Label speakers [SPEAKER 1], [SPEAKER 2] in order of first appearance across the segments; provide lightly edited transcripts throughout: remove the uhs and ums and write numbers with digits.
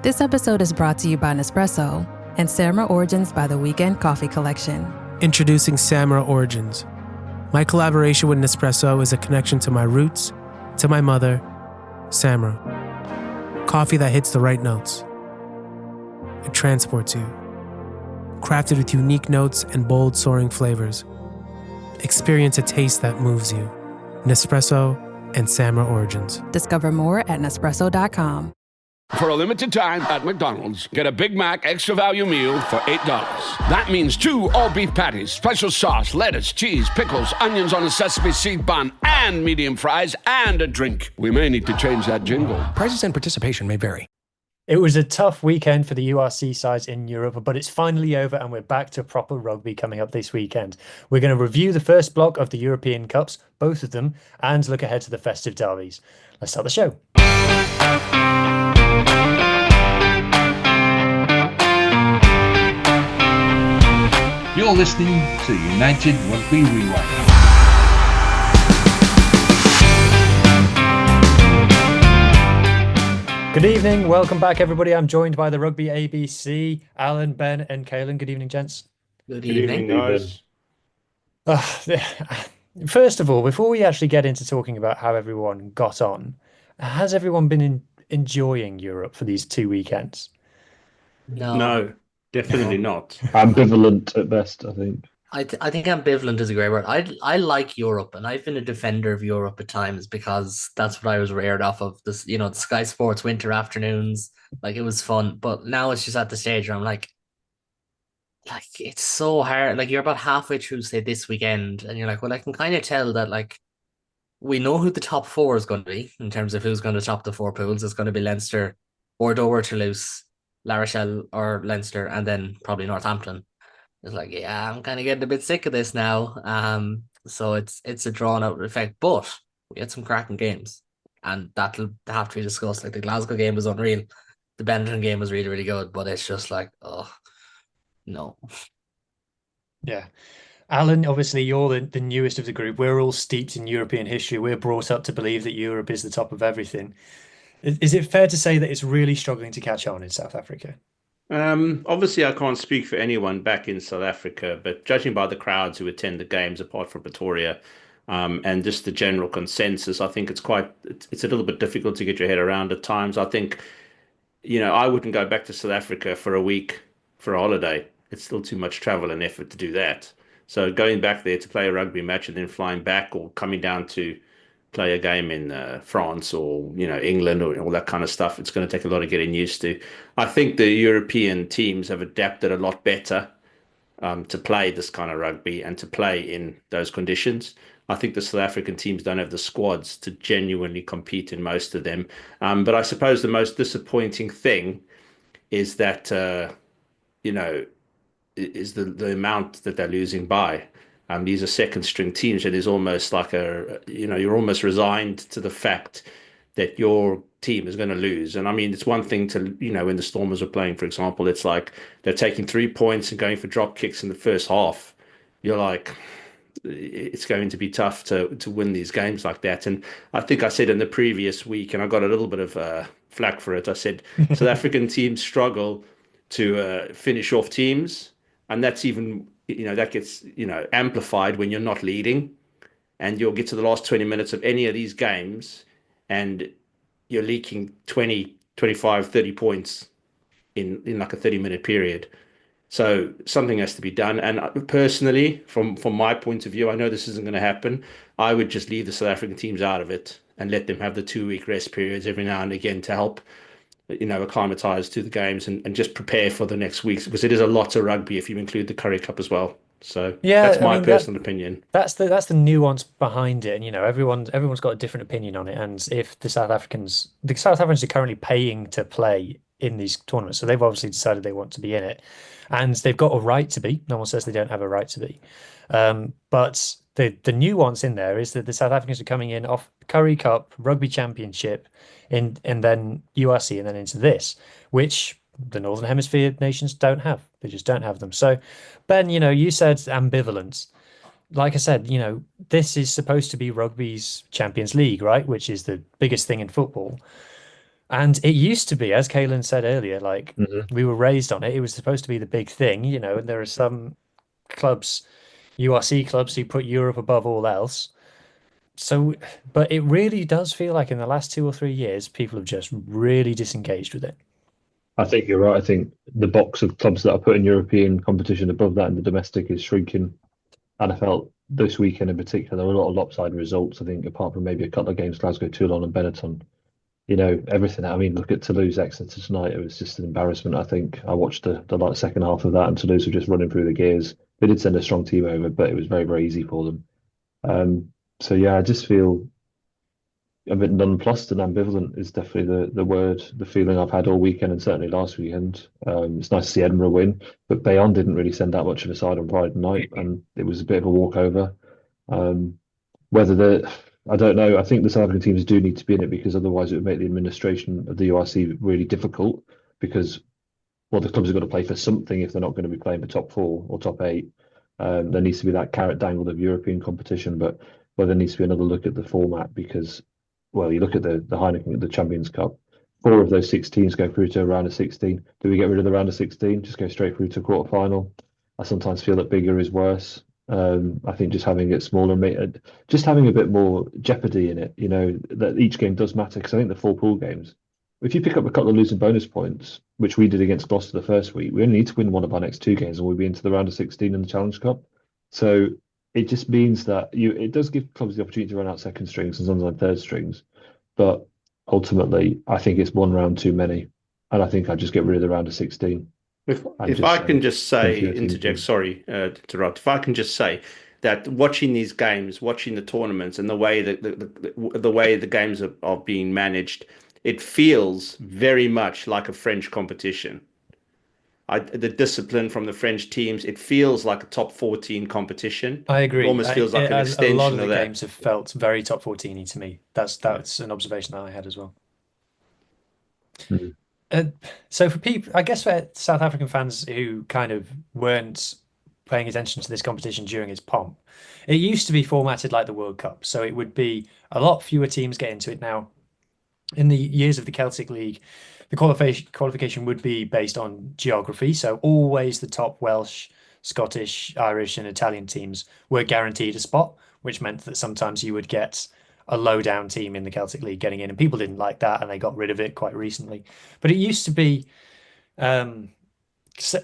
[SPEAKER 1] This episode is brought to you by Nespresso and Samra Origins by the Weekend Coffee Collection.
[SPEAKER 2] Introducing Samra Origins. My collaboration with Nespresso is a connection to my roots, to my mother, Samra. Coffee that hits the right notes. It transports you. Crafted with unique notes and bold, soaring flavors. Experience a taste that moves you. Nespresso and Samra Origins.
[SPEAKER 1] Discover more at Nespresso.com.
[SPEAKER 3] For a limited time at McDonald's, get a Big Mac extra value meal for $8. That means 2 all-beef patties, special sauce, lettuce, cheese, pickles, onions on a sesame seed bun, and medium fries, and a drink. We may need to change that jingle.
[SPEAKER 4] Prices and participation may vary.
[SPEAKER 5] It was a tough weekend for the URC sides in Europe, but it's finally over and we're back to proper rugby coming up this weekend. We're going to review the first block of the European Cups, both of them, and look ahead to the festive derbies. Let's start the show.
[SPEAKER 6] You're listening to United Rugby Rewind.
[SPEAKER 5] Good evening, welcome back everybody. I'm joined by the Rugby ABC, Alan, Ben and Caelan. Good evening, gents.
[SPEAKER 7] Good evening,
[SPEAKER 8] guys.
[SPEAKER 5] First of all, before we actually get into talking about how everyone got on, has everyone been enjoying Europe for these 2 weekends?
[SPEAKER 8] No, definitely not.
[SPEAKER 7] Ambivalent at best, I think.
[SPEAKER 9] I think ambivalent is a great word. I like Europe, and I've been a defender of Europe at times because that's what I was reared off of. This, the Sky Sports winter afternoons, like it was fun. But now it's just at the stage where I'm like it's so hard. Like you're about halfway through, say, this weekend, and you're like, well, I can kind of tell that like we know who the top 4 is going to be in terms of who's going to top the 4 pools. It's going to be Leinster, Bordeaux or Toulouse, La Rochelle or Leinster, and then probably Northampton. It's like, yeah, I'm kind of getting a bit sick of this now. So it's a drawn out effect, but we had some cracking games, and that'll have to be discussed. Like the Glasgow game was unreal, the Benetton game was really, really good, but it's just like, oh no.
[SPEAKER 5] Yeah. Alan, obviously you're the newest of the group. We're all steeped in European history. We're brought up to believe that Europe is the top of everything. Is it fair to say that it's really struggling to catch on in South Africa?
[SPEAKER 8] Obviously, I can't speak for anyone back in South Africa, but judging by the crowds who attend the games, apart from Pretoria, and just the general consensus, I think it's a little bit difficult to get your head around at times. I think, I wouldn't go back to South Africa for a week for a holiday. It's still too much travel and effort to do that. So going back there to play a rugby match and then flying back, or coming down to play a game in France or England or all that kind of stuff, it's going to take a lot of getting used to. I think the European teams have adapted a lot better to play this kind of rugby and to play in those conditions. I think the South African teams don't have the squads to genuinely compete in most of them. But I suppose the most disappointing thing is that is the amount that they're losing by. These are second string teams, and it's almost like you're almost resigned to the fact that your team is going to lose. And I mean, it's one thing to, when the Stormers are playing, for example, it's like they're taking 3 points and going for drop kicks in the first half. You're like, it's going to be tough to win these games like that. And I think I said in the previous week, and I got a little bit of flack for it, I said, South African teams struggle to finish off teams. And that's even, that gets, amplified when you're not leading, and you'll get to the last 20 minutes of any of these games and you're leaking 20, 25, 30 points in like a 30-minute period. So something has to be done. And personally, from my point of view, I know this isn't going to happen. I would just leave the South African teams out of it and let them have the 2-week rest periods every now and again to help acclimatise to the games and just prepare for the next weeks, because it is a lot of rugby if you include the Currie Cup as well. So yeah, that's my personal opinion.
[SPEAKER 5] That's the nuance behind it, and everyone's got a different opinion on it. And if the South Africans are currently paying to play in these tournaments, so they've obviously decided they want to be in it, and they've got a right to be. No one says they don't have a right to be. But the nuance in there is that the South Africans are coming in off Currie Cup, Rugby Championship, and then URC, and then into this, which the Northern Hemisphere nations don't have. They just don't have them. So, Ben, you said ambivalence. Like I said, this is supposed to be rugby's Champions League, right? Which is the biggest thing in football. And it used to be, as Kaylin said earlier, like
[SPEAKER 7] Mhm.
[SPEAKER 5] we were raised on it. It was supposed to be the big thing, and there are some clubs, URC clubs, who put Europe above all else. So, but it really does feel like in the last 2 or 3 years, people have just really disengaged with it.
[SPEAKER 7] I think you're right. I think the box of clubs that are putting European competition above that in the domestic is shrinking. And I felt this weekend in particular, there were a lot of lopsided results. I think apart from maybe a couple of games, Glasgow, Toulon and Benetton, everything. I mean, look at Toulouse Exeter tonight. It was just an embarrassment. I think I watched the like second half of that, and Toulouse were just running through the gears. They did send a strong team over, but it was very, very easy for them. So yeah, I just feel a bit nonplussed and ambivalent is definitely the word, the feeling I've had all weekend and certainly last weekend. It's nice to see Edinburgh win, but Bayonne didn't really send that much of a side on Friday night, and it was a bit of a walkover. Um, whether the I don't know. I think the South African teams do need to be in it because otherwise it would make the administration of the URC really difficult because well, the clubs have got to play for something if they're not going to be playing for top four or top eight. There needs to be that carrot dangled of European competition, but there needs to be another look at the format because, well, you look at the Heineken, the Champions Cup. 4 of those 6 teams go through to a round of 16. Do we get rid of the round of 16? Just go straight through to a quarter final? I sometimes feel that bigger is worse. I think just having it smaller, just having a bit more jeopardy in it, that each game does matter. Because I think the 4 pool games, if you pick up a couple of losing bonus points, which we did against Gloucester the first week, we only need to win one of our next 2 games and we'll be into the round of 16 in the Challenge Cup. So it just means that it does give clubs the opportunity to run out second strings and sometimes third strings. But ultimately, I think it's one round too many. And I think I'd just get rid of the round of 16.
[SPEAKER 8] If I can just say, interject,
[SPEAKER 7] teams.
[SPEAKER 8] sorry to interrupt. If I can just say that watching these games, watching the tournaments, and the way that the way the games are being managed, it feels very much like a French competition. The discipline from the French teams, it feels like a top 14 competition.
[SPEAKER 5] I
[SPEAKER 8] It
[SPEAKER 5] agree.
[SPEAKER 8] almost feels like an
[SPEAKER 5] A lot of
[SPEAKER 8] extension
[SPEAKER 5] the
[SPEAKER 8] of that.
[SPEAKER 5] games have felt very top 14-y to me. That's
[SPEAKER 8] Yeah.
[SPEAKER 5] that's an observation that I had as well.
[SPEAKER 7] Mm.
[SPEAKER 5] Uh, so for people, I guess for South African fans who kind of weren't paying attention to this competition during its pomp, it used to be formatted like the World Cup. So it would be a lot fewer teams get into it now. In the years of the Celtic League, the qualification would be based on geography. So always the top Welsh, Scottish, Irish, and Italian teams were guaranteed a spot, which meant that sometimes you would get a low down team in the Celtic League getting in, and people didn't like that, and they got rid of it quite recently. But it used to be, um,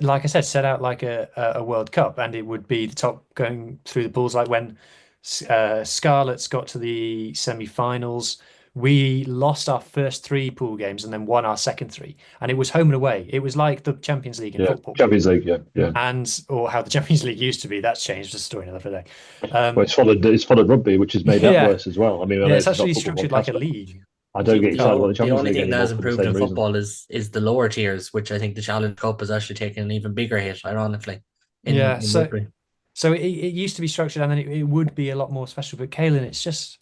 [SPEAKER 5] like I said, set out like a World Cup, and it would be the top going through the pools. Like when Scarlets got to the semi-finals, we lost our first 3 pool games and then won our second 3, and it was home and away. It was like the Champions League in
[SPEAKER 7] Yeah,
[SPEAKER 5] football,
[SPEAKER 7] Champions League. Yeah, yeah.
[SPEAKER 5] and or how the Champions League used to be. That's changed. It's a story another day.
[SPEAKER 7] Well, it's followed rugby, which has made that
[SPEAKER 5] Yeah,
[SPEAKER 7] worse as well. I mean, I
[SPEAKER 5] yeah.
[SPEAKER 7] know
[SPEAKER 5] It's
[SPEAKER 7] this is not
[SPEAKER 5] actually
[SPEAKER 7] a football
[SPEAKER 5] structured like
[SPEAKER 7] podcast,
[SPEAKER 5] a
[SPEAKER 7] but
[SPEAKER 5] league.
[SPEAKER 7] I don't get excited about the
[SPEAKER 9] The
[SPEAKER 7] Champions
[SPEAKER 9] only
[SPEAKER 7] League
[SPEAKER 9] thing that
[SPEAKER 7] anymore
[SPEAKER 9] has
[SPEAKER 7] for the
[SPEAKER 9] improved
[SPEAKER 7] same
[SPEAKER 9] in
[SPEAKER 7] reason.
[SPEAKER 9] football is the lower tiers, which I think the Challenge Cup has actually taken an even bigger hit, ironically,
[SPEAKER 5] Yeah,
[SPEAKER 9] in
[SPEAKER 5] so
[SPEAKER 9] rugby.
[SPEAKER 5] so it used to be structured, and then it would be a lot more special. But Kalen,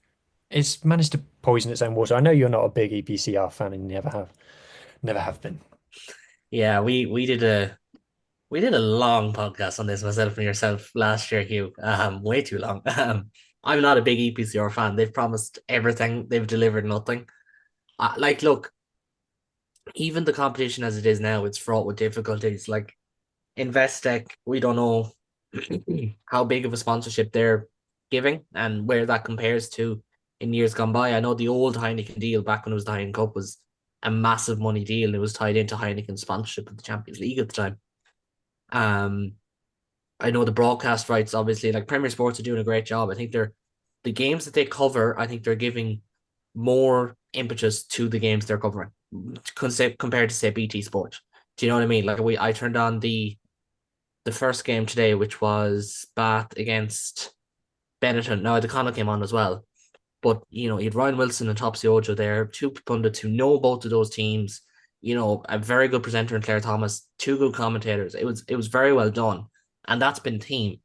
[SPEAKER 5] it's managed to poison its own water. I know you're not a big EPCR fan, and never have been.
[SPEAKER 9] Yeah, we did a long podcast on this, myself and yourself, last year, Hugh. Way too long. I'm not a big EPCR fan. They've promised everything, they've delivered nothing. Look, even the competition as it is now, it's fraught with difficulties. Like Investec, we don't know how big of a sponsorship they're giving and where that compares to in years gone by. I know the old Heineken deal back when it was the Heineken Cup was a massive money deal, and it was tied into Heineken's sponsorship of the Champions League at the time. I know the broadcast rights, obviously, like Premier Sports are doing a great job. I think the games that they cover, I think they're giving more impetus to the games they're covering compared to say BT Sport. Do you know what I mean? Like I turned on the first game today, which was Bath against Benetton. Now the Connacht came on as well, but you had Ryan Wilson and Topsy Ojo there, 2 pundits who know both of those teams. A very good presenter in Claire Thomas, 2 good commentators. It was very well done, and that's been team.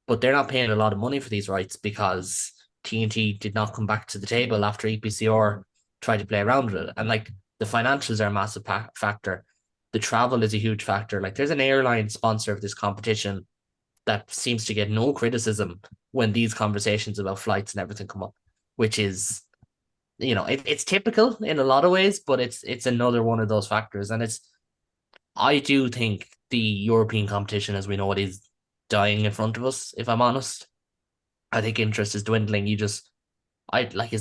[SPEAKER 9] But they're not paying a lot of money for these rights because TNT did not come back to the table after EPCR tried to play around with it, and like the financials are a massive factor. The travel is a huge factor. Like there's an airline sponsor of this competition that seems to get no criticism when these conversations about flights and everything come up, which is it's typical in a lot of ways, but it's another one of those factors. And I do think the European competition, as we know it, is dying in front of us, if I'm honest. I think interest is dwindling. Is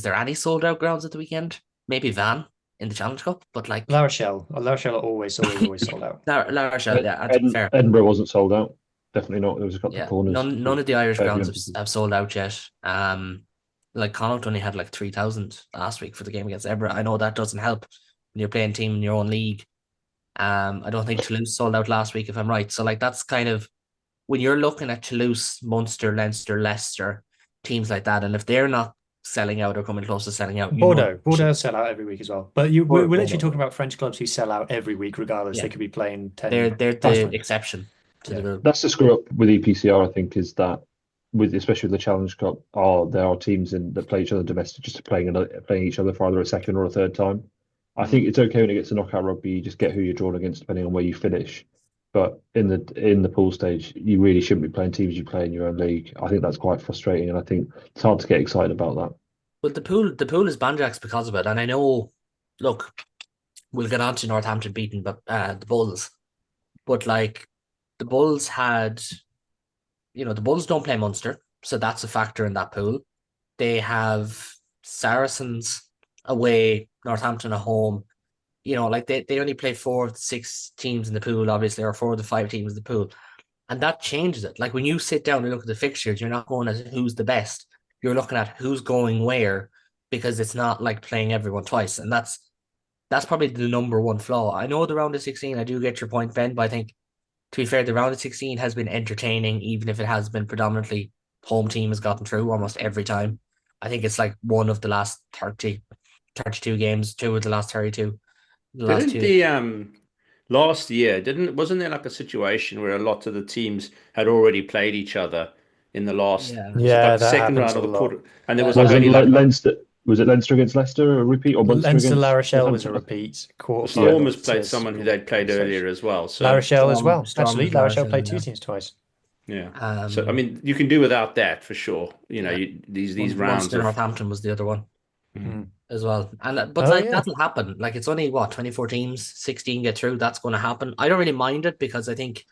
[SPEAKER 9] there any sold out grounds at the weekend? Maybe Van in the Challenge Cup, but like
[SPEAKER 5] La Rochelle are always sold out.
[SPEAKER 9] La Rochelle, yeah, and to be fair,
[SPEAKER 7] Edinburgh wasn't sold out. Definitely not. There was a couple of corners.
[SPEAKER 9] none of the Irish
[SPEAKER 7] Fair
[SPEAKER 9] grounds
[SPEAKER 7] emphasis.
[SPEAKER 9] have sold out yet. Like Connacht only had like 3,000 last week for the game against Edinburgh. I know that doesn't help when you're playing team in your own league. I don't think Toulouse sold out last week, if I'm right. So like that's kind of when you're looking at Toulouse, Munster, Leinster, Leicester, teams like that, and if they're not selling out or coming close to selling out,
[SPEAKER 5] Bordeaux sell out every week as well. But we're literally
[SPEAKER 7] Bordeaux.
[SPEAKER 5] talking about French clubs who sell out every week, regardless.
[SPEAKER 9] Yeah.
[SPEAKER 5] They could be playing 10.
[SPEAKER 9] they're the
[SPEAKER 5] times.
[SPEAKER 9] exception to the rule.
[SPEAKER 7] That's the screw up with EPCR, I think, is that especially with the Challenge Cup, there are teams that play each other domestic just playing each other for either a second or a third time. I think it's okay when it gets to knockout rugby, you just get who you're drawn against depending on where you finish. But in the pool stage, you really shouldn't be playing teams you play in your own league. I think that's quite frustrating, and I think it's hard to get excited about that.
[SPEAKER 9] But the pool is banjacks because of it. And I know, look, we'll get on to Northampton beating the Bulls, but like the Bulls had, the Bulls don't play Munster, so that's a factor in that pool. They have Saracens away, Northampton at home. Like they only play 4 of the 6 teams in the pool, obviously, or 4 of the 5 teams in the pool. And that changes it. Like when you sit down and look at the fixtures, you're not going at who's the best. You're looking at who's going where, because it's not like playing everyone twice. And that's probably the number one flaw. I know the round of 16, I do get your point, Ben, but I think, to be fair, the round of 16 has been entertaining, even if it has been predominantly home team has gotten through almost every time. I think it's like one of the last 32 games, 2 of the last 32.
[SPEAKER 8] Last year wasn't there like a situation where a lot of the teams had already played each other in the last
[SPEAKER 5] that
[SPEAKER 8] second
[SPEAKER 5] happens
[SPEAKER 8] round of the
[SPEAKER 5] a lot.
[SPEAKER 8] quarter, and there was
[SPEAKER 7] Was
[SPEAKER 8] like
[SPEAKER 7] it
[SPEAKER 8] only
[SPEAKER 7] Leinster? Was it Leinster against Leicester, a repeat, or Munster
[SPEAKER 5] Leinster
[SPEAKER 7] against
[SPEAKER 5] La Rochelle was a
[SPEAKER 7] Southampton?
[SPEAKER 5] repeat.
[SPEAKER 8] Stormers played someone who they'd played earlier as well. So
[SPEAKER 5] La Rochelle as well.
[SPEAKER 9] Storm
[SPEAKER 5] Actually,
[SPEAKER 9] was
[SPEAKER 5] La
[SPEAKER 9] La
[SPEAKER 5] Rochelle played
[SPEAKER 9] Rochelle,
[SPEAKER 5] 2 teams twice.
[SPEAKER 8] yeah. So I mean, you can do without that for sure. These rounds
[SPEAKER 9] Munster,
[SPEAKER 8] of
[SPEAKER 9] Northampton was the other one.
[SPEAKER 8] Mhm.
[SPEAKER 9] As well. And that'll happen. Like it's only 24 teams, 16 get through. That's going to happen. I don't really mind it because I think,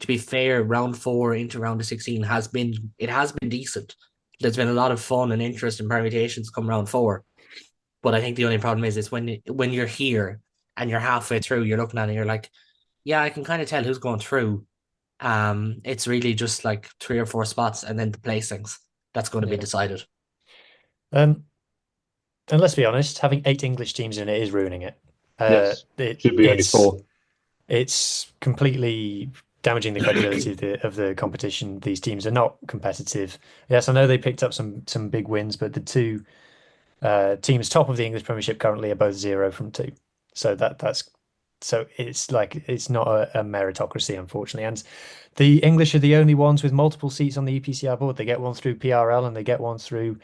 [SPEAKER 9] to be fair, round 4 into round of 16 has been decent. There's been a lot of fun and interest in permutations come round 4. But I think the only problem is when you're here and you're halfway through, you're looking at it and you're like, yeah, I can kind of tell who's going through. It's really just like 3 or 4 spots and then the placings that's going to be decided.
[SPEAKER 5] And let's be honest, having 8 English teams in it is ruining it.
[SPEAKER 7] Yes, should be only 4.
[SPEAKER 5] It's completely damaging the credibility of the competition. These teams are not competitive. Yes, I know they picked up some big wins, but the 2 teams top of the English Premiership currently are both 0 from 2. So it's not a meritocracy, unfortunately. And the English are the only ones with multiple seats on the EPCR board. They get one through PRL and they get one through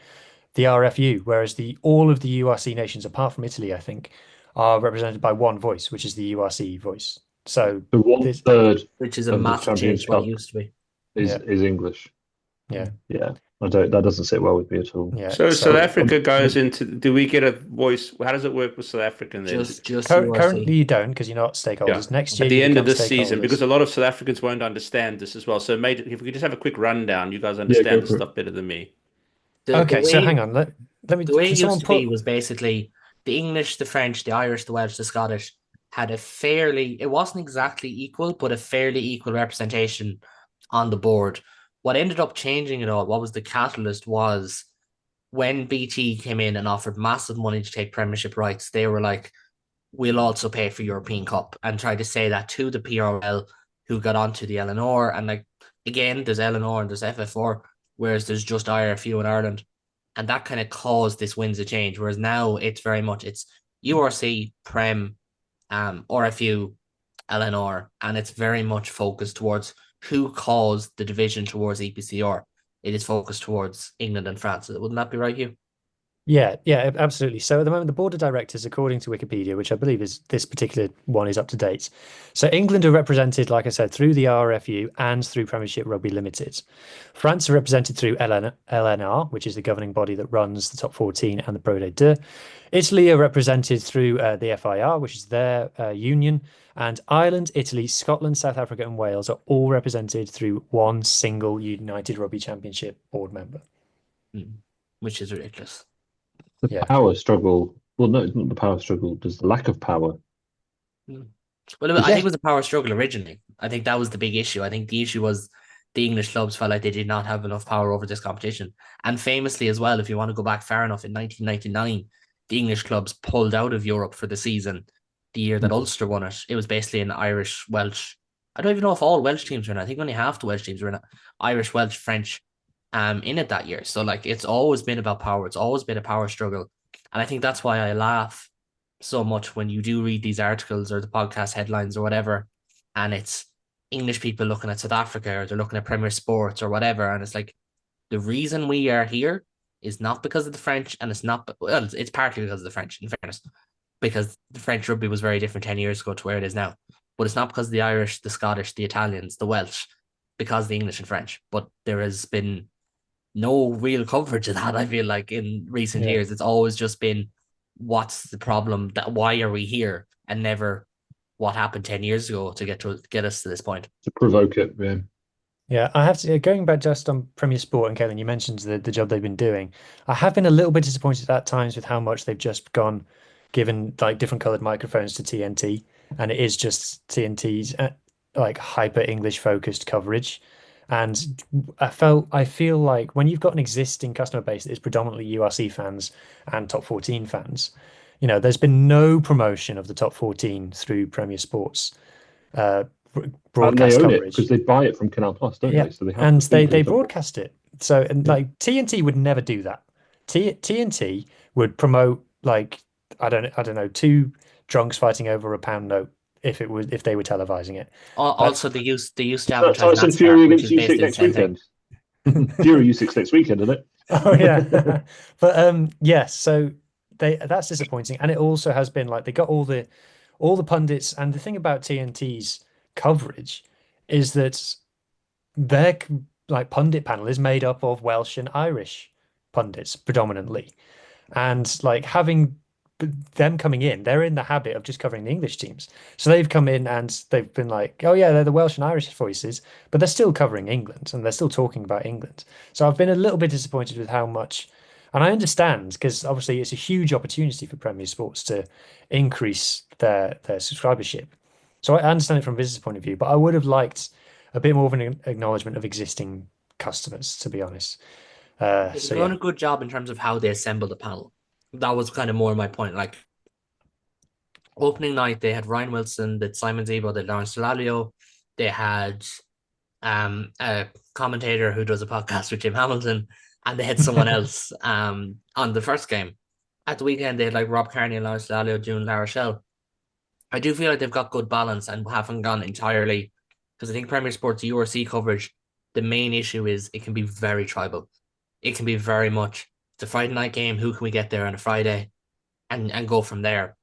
[SPEAKER 5] the RFU, whereas all of the URC nations, apart from Italy, I think, are represented by one voice, which is the URC voice. So
[SPEAKER 7] the 1/3,
[SPEAKER 9] which is a massive change from what it used to be,
[SPEAKER 7] is English.
[SPEAKER 5] Yeah.
[SPEAKER 7] That doesn't sit well with me at all.
[SPEAKER 5] Yeah.
[SPEAKER 8] So South Africa goes into. Do we get a voice? How does it work with South African then?
[SPEAKER 9] Just
[SPEAKER 5] currently you don't, because you're not stakeholders.
[SPEAKER 8] Yeah.
[SPEAKER 5] Next year,
[SPEAKER 8] at the
[SPEAKER 5] you
[SPEAKER 8] end of
[SPEAKER 5] become
[SPEAKER 8] this season,
[SPEAKER 5] stakeholders.
[SPEAKER 8] because a lot of South Africans won't understand this as well. So, mate, if we could just have a quick rundown, you guys understand this stuff better than me.
[SPEAKER 5] So hang on. Let me.
[SPEAKER 9] The way it used to be was basically the English, the French, the Irish, the Welsh, the Scottish had it wasn't exactly equal, but a fairly equal representation on the board. What ended up changing it all, what was the catalyst, was when BT came in and offered massive money to take Premiership rights. They were like, we'll also pay for European Cup, and tried to say that to the PRL, who got onto the LNR. And like, again, there's LNR and there's FF4, whereas there's just IRFU in Ireland. And that kind of caused this winds of change. Whereas now it's very much, it's URC, Prem, RFU, LNR, and it's very much focused towards who caused the division towards EPCR. It is focused towards England and France. Wouldn't that be right, Hugh?
[SPEAKER 5] Yeah, yeah, absolutely. So at the moment, the board of directors, according to Wikipedia, which I believe is this particular one is up to date. So England are represented, like I said, through the RFU and through Premiership Rugby Limited. France are represented through LNR, which is the governing body that runs the top 14 and the Pro D2. Italy are represented through the FIR, which is their union. And Ireland, Italy, Scotland, South Africa, and Wales are all represented through one single United Rugby Championship board member.
[SPEAKER 9] Which is ridiculous.
[SPEAKER 7] The
[SPEAKER 5] Yeah.
[SPEAKER 7] power struggle. Well, no, it's not the power struggle. There's the lack of power.
[SPEAKER 9] Well, I think it was a power struggle originally. I think that was the big issue. I think the issue was the English clubs felt like they did not have enough power over this competition. And famously as well, if you want to go back far enough, in 1999, the English clubs pulled out of Europe for the season. The year that Ulster won it, it was basically an Irish, Welsh. I don't even know if all Welsh teams were in it. I think only half the Welsh teams were in it. Irish, Welsh, French, in it that year. So like it's always been about power. It's always been a power struggle. And I think that's why I laugh so much when you do read these articles or the podcast headlines or whatever, and it's English people looking at South Africa or they're looking at Premier Sports or whatever, and it's like the reason we are here is not because of the French, and it's not well, it's partly because of the French, in fairness, because the French rugby was very different 10 years ago to where it is now. But it's not because of the Irish, the Scottish, the Italians, the Welsh, because of the English and French. But there has been no real coverage of that, I feel like, in recent years. It's always just been what's the problem, that why are we here, and never what happened 10 years ago to get us to this point.
[SPEAKER 7] To provoke it, yeah.
[SPEAKER 5] Yeah, I have to going back just on Premier Sport, and Kevin, you mentioned the job they've been doing. I have been a little bit disappointed at times with how much they've just gone given like different colored microphones to TNT, and it is just TNT's like hyper English focused coverage. And I feel like when you've got an existing customer base that is predominantly URC fans and top 14 fans, there's been no promotion of the top 14 through Premier Sports
[SPEAKER 7] And they
[SPEAKER 5] broadcast
[SPEAKER 7] own it
[SPEAKER 5] coverage.
[SPEAKER 7] because they buy it from Canal Plus, don't they? So they have
[SPEAKER 5] And they
[SPEAKER 7] influence on it.
[SPEAKER 5] broadcast it. So and like TNT would never do that. TNT would promote like I don't know, two drunks fighting over a pound note if they were televising it.
[SPEAKER 9] Also, they used to advertise
[SPEAKER 7] Tyson
[SPEAKER 9] NASCAR,
[SPEAKER 7] Fury
[SPEAKER 9] which
[SPEAKER 7] against
[SPEAKER 9] is basically
[SPEAKER 7] Usyk
[SPEAKER 9] the
[SPEAKER 7] next
[SPEAKER 9] same thing.
[SPEAKER 7] weekend. Fury Usyk next weekend, isn't it?
[SPEAKER 5] Oh yeah. But yes, so that's disappointing. And it also has been like they got all the pundits, and the thing about TNT's coverage is that their like pundit panel is made up of Welsh and Irish pundits predominantly. And like having them coming in, they're in the habit of just covering the English teams. So they've come in and they've been like, oh yeah, they're the Welsh and Irish voices, but they're still covering England and they're still talking about England. So I've been a little bit disappointed with how much, and I understand because obviously it's a huge opportunity for Premier Sports to increase their subscribership. So I understand it from a business point of view, but I would have liked a bit more of an acknowledgement of existing customers, to be honest.
[SPEAKER 9] They've
[SPEAKER 5] So
[SPEAKER 9] done
[SPEAKER 5] yeah.
[SPEAKER 9] a good job in terms of how they assembled the panel. That was kind of more my point. Like opening night, they had Ryan Wilson, they had Simon Zebo, they had Lawrence Delalio, they had a commentator who does a podcast with Jim Hamilton, and they had someone else on the first game. At the weekend, they had like Rob Kearney and Lawrence Delalio doing La Rochelle. I do feel like they've got good balance and haven't gone entirely, because I think Premier Sports URC coverage, the main issue is it can be very tribal. It can be very much it's a Friday night game. Who can we get there on a Friday, and go from there?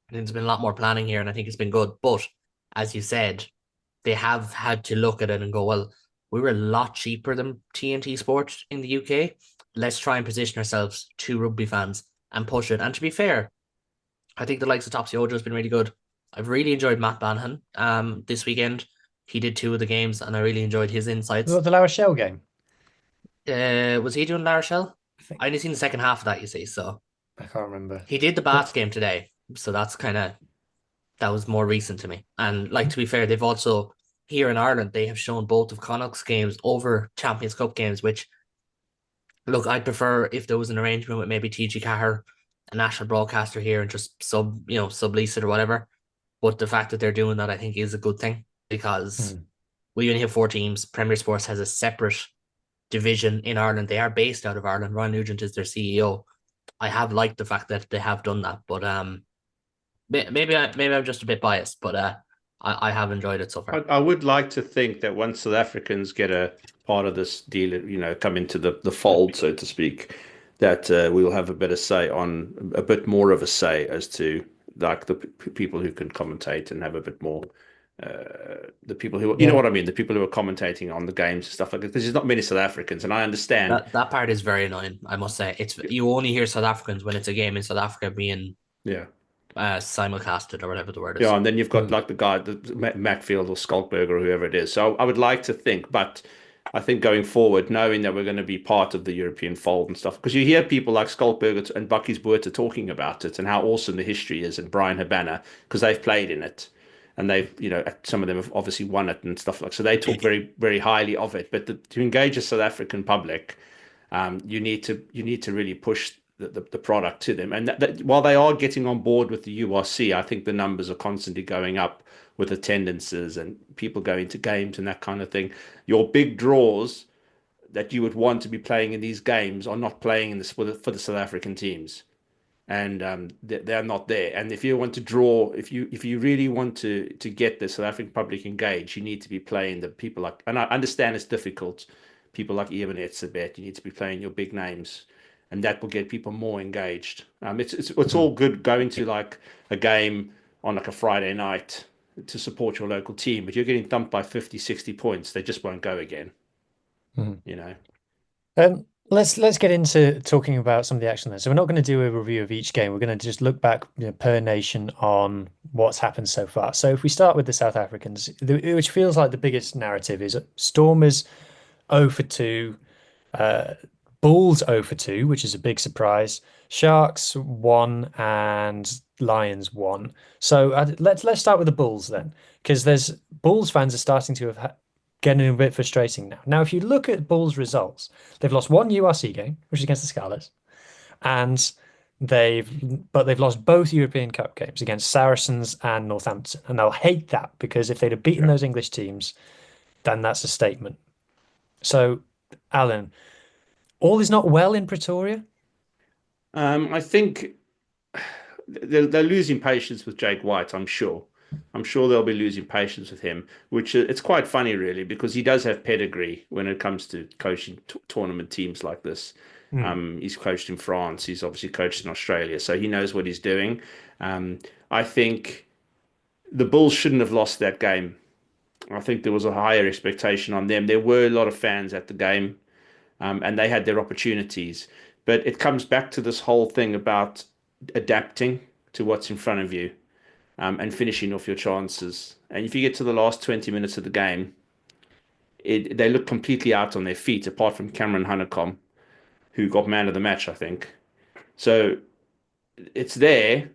[SPEAKER 9] I think there's been a lot more planning here, and I think it's been good. But as you said, they have had to look at it and go, well, we were a lot cheaper than TNT Sports in the UK. Let's try and position ourselves to rugby fans and push it. And to be fair, I think the likes of Topsy Ojo has been really good. I've really enjoyed Matt Banahan this weekend. He did 2 of the games, and I really enjoyed his insights.
[SPEAKER 5] The La Rochelle game.
[SPEAKER 9] Was he doing La Rochelle?
[SPEAKER 5] I
[SPEAKER 9] I only seen the second half of that, you see, so
[SPEAKER 5] can't remember.
[SPEAKER 9] he did the Bath game today, so that was more recent to me. And like to be fair, they've also here in Ireland they have shown both of Connacht's games over Champions Cup games, which look, I'd prefer if there was an arrangement with maybe TG Cahir, a national broadcaster here, and just sublease it or whatever. But the fact that they're doing that, I think, is a good thing because we only have 4 teams. Premier Sports has a separate division in Ireland. They are based out of Ireland. Ryan Nugent is their CEO. I have liked the fact that they have done that, but maybe I'm just a bit biased, but I have enjoyed it so far.
[SPEAKER 8] I would like to think that once South Africans get a part of this deal, come into the fold, so to speak, that we will have a better say on a bit more of a say as to like the people who can commentate and have a bit more. The people who, you know
[SPEAKER 5] Yeah.
[SPEAKER 8] what I mean, the people who are commentating on the games and stuff like that. Because there's not many South Africans, and I understand.
[SPEAKER 9] That part is very annoying, I must say. It's you only hear South Africans when it's a game in South Africa being
[SPEAKER 8] Yeah.
[SPEAKER 9] simulcasted or whatever the word is.
[SPEAKER 8] Yeah, and then you've got
[SPEAKER 5] Mm.
[SPEAKER 8] like the guy, the Macfield or Skulkberg or whoever it is. So I would like to think, but I think going forward, knowing that we're going to be part of the European fold and stuff, because you hear people like Skulkberg and Bucky's Buerta talking about it and how awesome the history is, and Brian Habana, because they've played in it. And they've, some of them have obviously won it and stuff like. So they talk very, very highly of it. But to engage a South African public, you need to really push the product to them. And while they are getting on board with the URC, I think the numbers are constantly going up with attendances and people going to games and that kind of thing. Your big draws that you would want to be playing in these games are not playing in this for the South African teams, and they're not there. And if you want to draw, if you really want to get the South African public engaged, you need to be playing the people like. And I understand it's difficult. People like Ian Etzebeth, you need to be playing your big names, and that will get people more engaged. It's all good going to like a game on like a Friday night to support your local team, but you're getting thumped by 50, 60 points. They just won't go again.
[SPEAKER 5] Mhm.
[SPEAKER 8] You know.
[SPEAKER 5] Let's get into talking about some of the action then. So we're not going to do a review of each game. We're going to just look back, per nation on what's happened so far. So if we start with the South Africans, which feels like the biggest narrative is Stormers 0 for 2, Bulls 0 for 2, which is a big surprise. Sharks 1 and Lions 1. So let's start with the Bulls then, because there's Bulls fans are starting to have getting a bit frustrating now. Now, if you look at Bulls' results, they've lost one URC game, which is against the Scarlets, and they've lost both European Cup games against Saracens and Northampton, and they'll hate that because if they'd have beaten those English teams, then that's a statement. So, Alan, all is not well in Pretoria.
[SPEAKER 8] I think they're losing patience with Jake White, I'm sure. I'm sure they'll be losing patience with him, which it's quite funny, really, because he does have pedigree when it comes to coaching tournament teams like this. He's coached in France. He's obviously coached in Australia, so he knows what he's doing. I think the Bulls shouldn't have lost that game. I think there was a higher expectation on them. There were a lot of fans at the game, and they had their opportunities. But it comes back to this whole thing about adapting to what's in front of you. And finishing off your chances. And if you get to the last 20 minutes of the game, they look completely out on their feet, apart from Cameron Honeycomb, who got man of the match, I think. So it's there,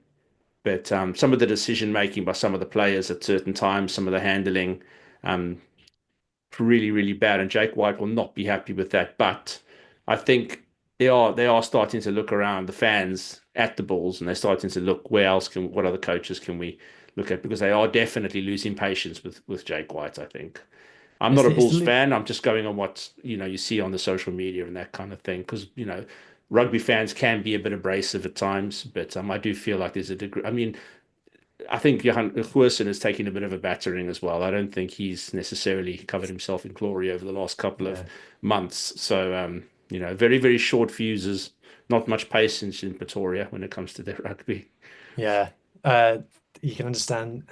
[SPEAKER 8] but some of the decision making by some of the players at certain times, some of the handling, really, really bad. And Jake White will not be happy with that. But I think they are starting to look around the fans at the Bulls, and they're starting to look what other coaches can we look at, because they are definitely losing patience with Jake White, I think. I'm not a Bulls fan. I'm just going on what you see on the social media and that kind of thing, because rugby fans can be a bit abrasive at times, but I do feel like there's a degree. I mean, I think Johan Goosen is taking a bit of a battering as well. I don't think he's necessarily covered himself in glory over the last couple of months. So, very, very short fuses, not much patience in Pretoria when it comes to their rugby.
[SPEAKER 5] Yeah, you can understand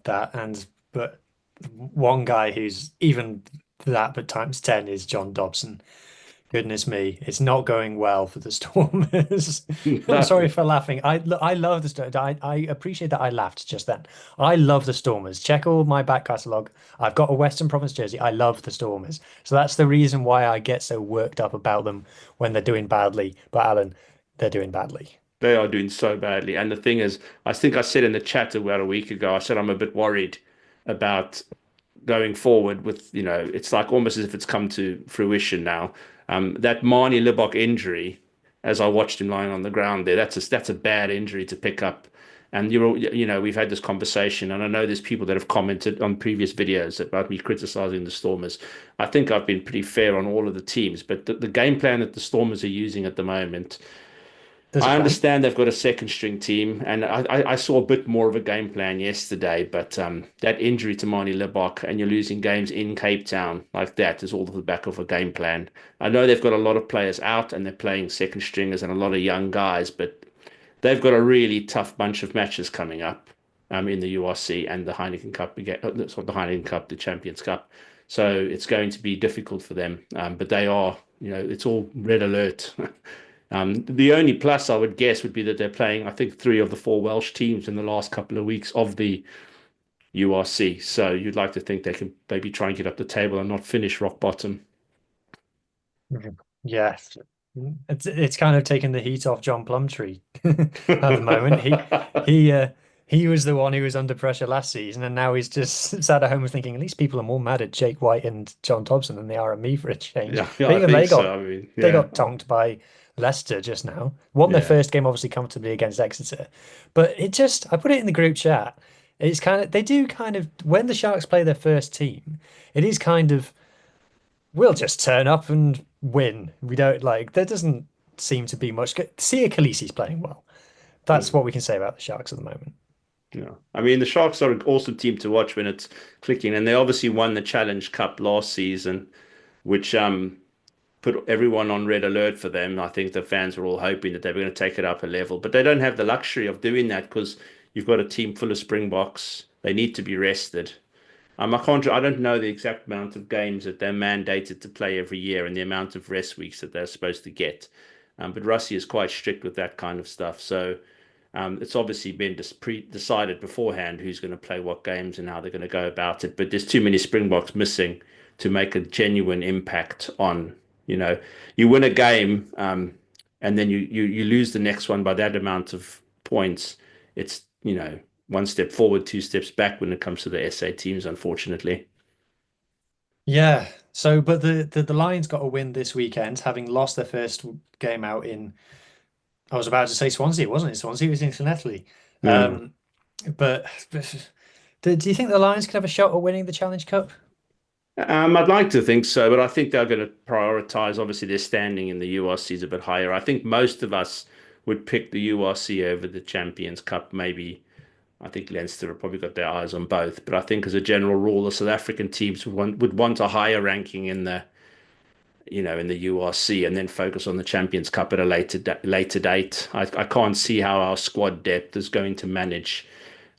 [SPEAKER 5] that, but one guy who's even that but times 10 is John Dobson. Goodness me, it's not going well for the Stormers. I'm sorry for laughing. I love the Stormers. I appreciate that I laughed just then. I love the Stormers. Check all my back catalogue. I've got a Western Province jersey. I love the Stormers. So that's the reason why I get so worked up about them when they're doing badly. But Alan, they're doing badly.
[SPEAKER 8] They are doing so badly. And the thing is, I think I said in the chat about a week ago, I said I'm a bit worried about going forward with, it's like almost as if it's come to fruition now. That Marnie Libok injury, as I watched him lying on the ground there, that's a bad injury to pick up. And we've had this conversation, and I know there's people that have commented on previous videos about me criticizing the Stormers. I think I've been pretty fair on all of the teams, but the game plan that the Stormers are using at the moment,
[SPEAKER 5] There's a
[SPEAKER 8] I
[SPEAKER 5] plan.
[SPEAKER 8] understand they've got a second string team, and I saw a bit more of a game plan yesterday, but that injury to Mani Libbok and you're losing games in Cape Town like that is all off the back of a game plan. I know they've got a lot of players out and they're playing second stringers and a lot of young guys, but they've got a really tough bunch of matches coming up in the URC and the Heineken Cup, sorry, the Heineken Cup, the Champions Cup. So it's going to be difficult for them, but they are, it's all red alert. The only plus I would guess would be that they're playing, I think, 3 of the 4 Welsh teams in the last couple of weeks of the URC. So you'd like to think they can maybe try and get up the table and not finish rock bottom.
[SPEAKER 5] Yes. It's kind of taken the heat off John Plumtree at the moment. He was the one who was under pressure last season, and now he's just sat at home thinking, at least people are more mad at Jake White and John Thompson than they are at me for a change.
[SPEAKER 8] Yeah,
[SPEAKER 5] But
[SPEAKER 8] I
[SPEAKER 5] even
[SPEAKER 8] think so. I mean,
[SPEAKER 5] they
[SPEAKER 8] yeah,
[SPEAKER 5] got tonked by Leicester just now. Won their
[SPEAKER 8] yeah.
[SPEAKER 5] first game obviously comfortably against Exeter. But I put it in the group chat. It's kind of they do kind of when the Sharks play their first team, it is kind of we'll just turn up and win. We don't like there doesn't seem to be much. Sia Khaleesi's playing well. That's what we can say about the Sharks at the moment.
[SPEAKER 8] Yeah. I mean, the Sharks are an awesome team to watch when it's clicking, and they obviously won the Challenge Cup last season, which put everyone on red alert for them. I think the fans were all hoping that they were going to take it up a level, but they don't have the luxury of doing that because you've got a team full of Springboks. They need to be rested. I don't know the exact amount of games that they're mandated to play every year and the amount of rest weeks that they're supposed to get. But Russie is quite strict with that kind of stuff. So it's obviously been decided beforehand who's going to play what games and how they're going to go about it. But there's too many Springboks missing to make a genuine impact on, you win a game and then you lose the next one by that amount of points. It's, one step forward, 2 steps back when it comes to the SA teams, unfortunately.
[SPEAKER 5] Yeah. So, but the Lions got a win this weekend, having lost their first game out in. I was about to say Swansea, wasn't it? Swansea was in Llanelli.
[SPEAKER 8] Yeah.
[SPEAKER 5] But do you think the Lions could have a shot at winning the Challenge Cup?
[SPEAKER 8] I'd like to think so, but I think they're going to prioritize. Obviously, their standing in the URC is a bit higher. I think most of us would pick the URC over the Champions Cup. Maybe I think Leinster have probably got their eyes on both, but I think as a general rule, the South African teams would want a higher ranking in the URC and then focus on the Champions Cup at a later date. I can't see how our squad depth is going to manage.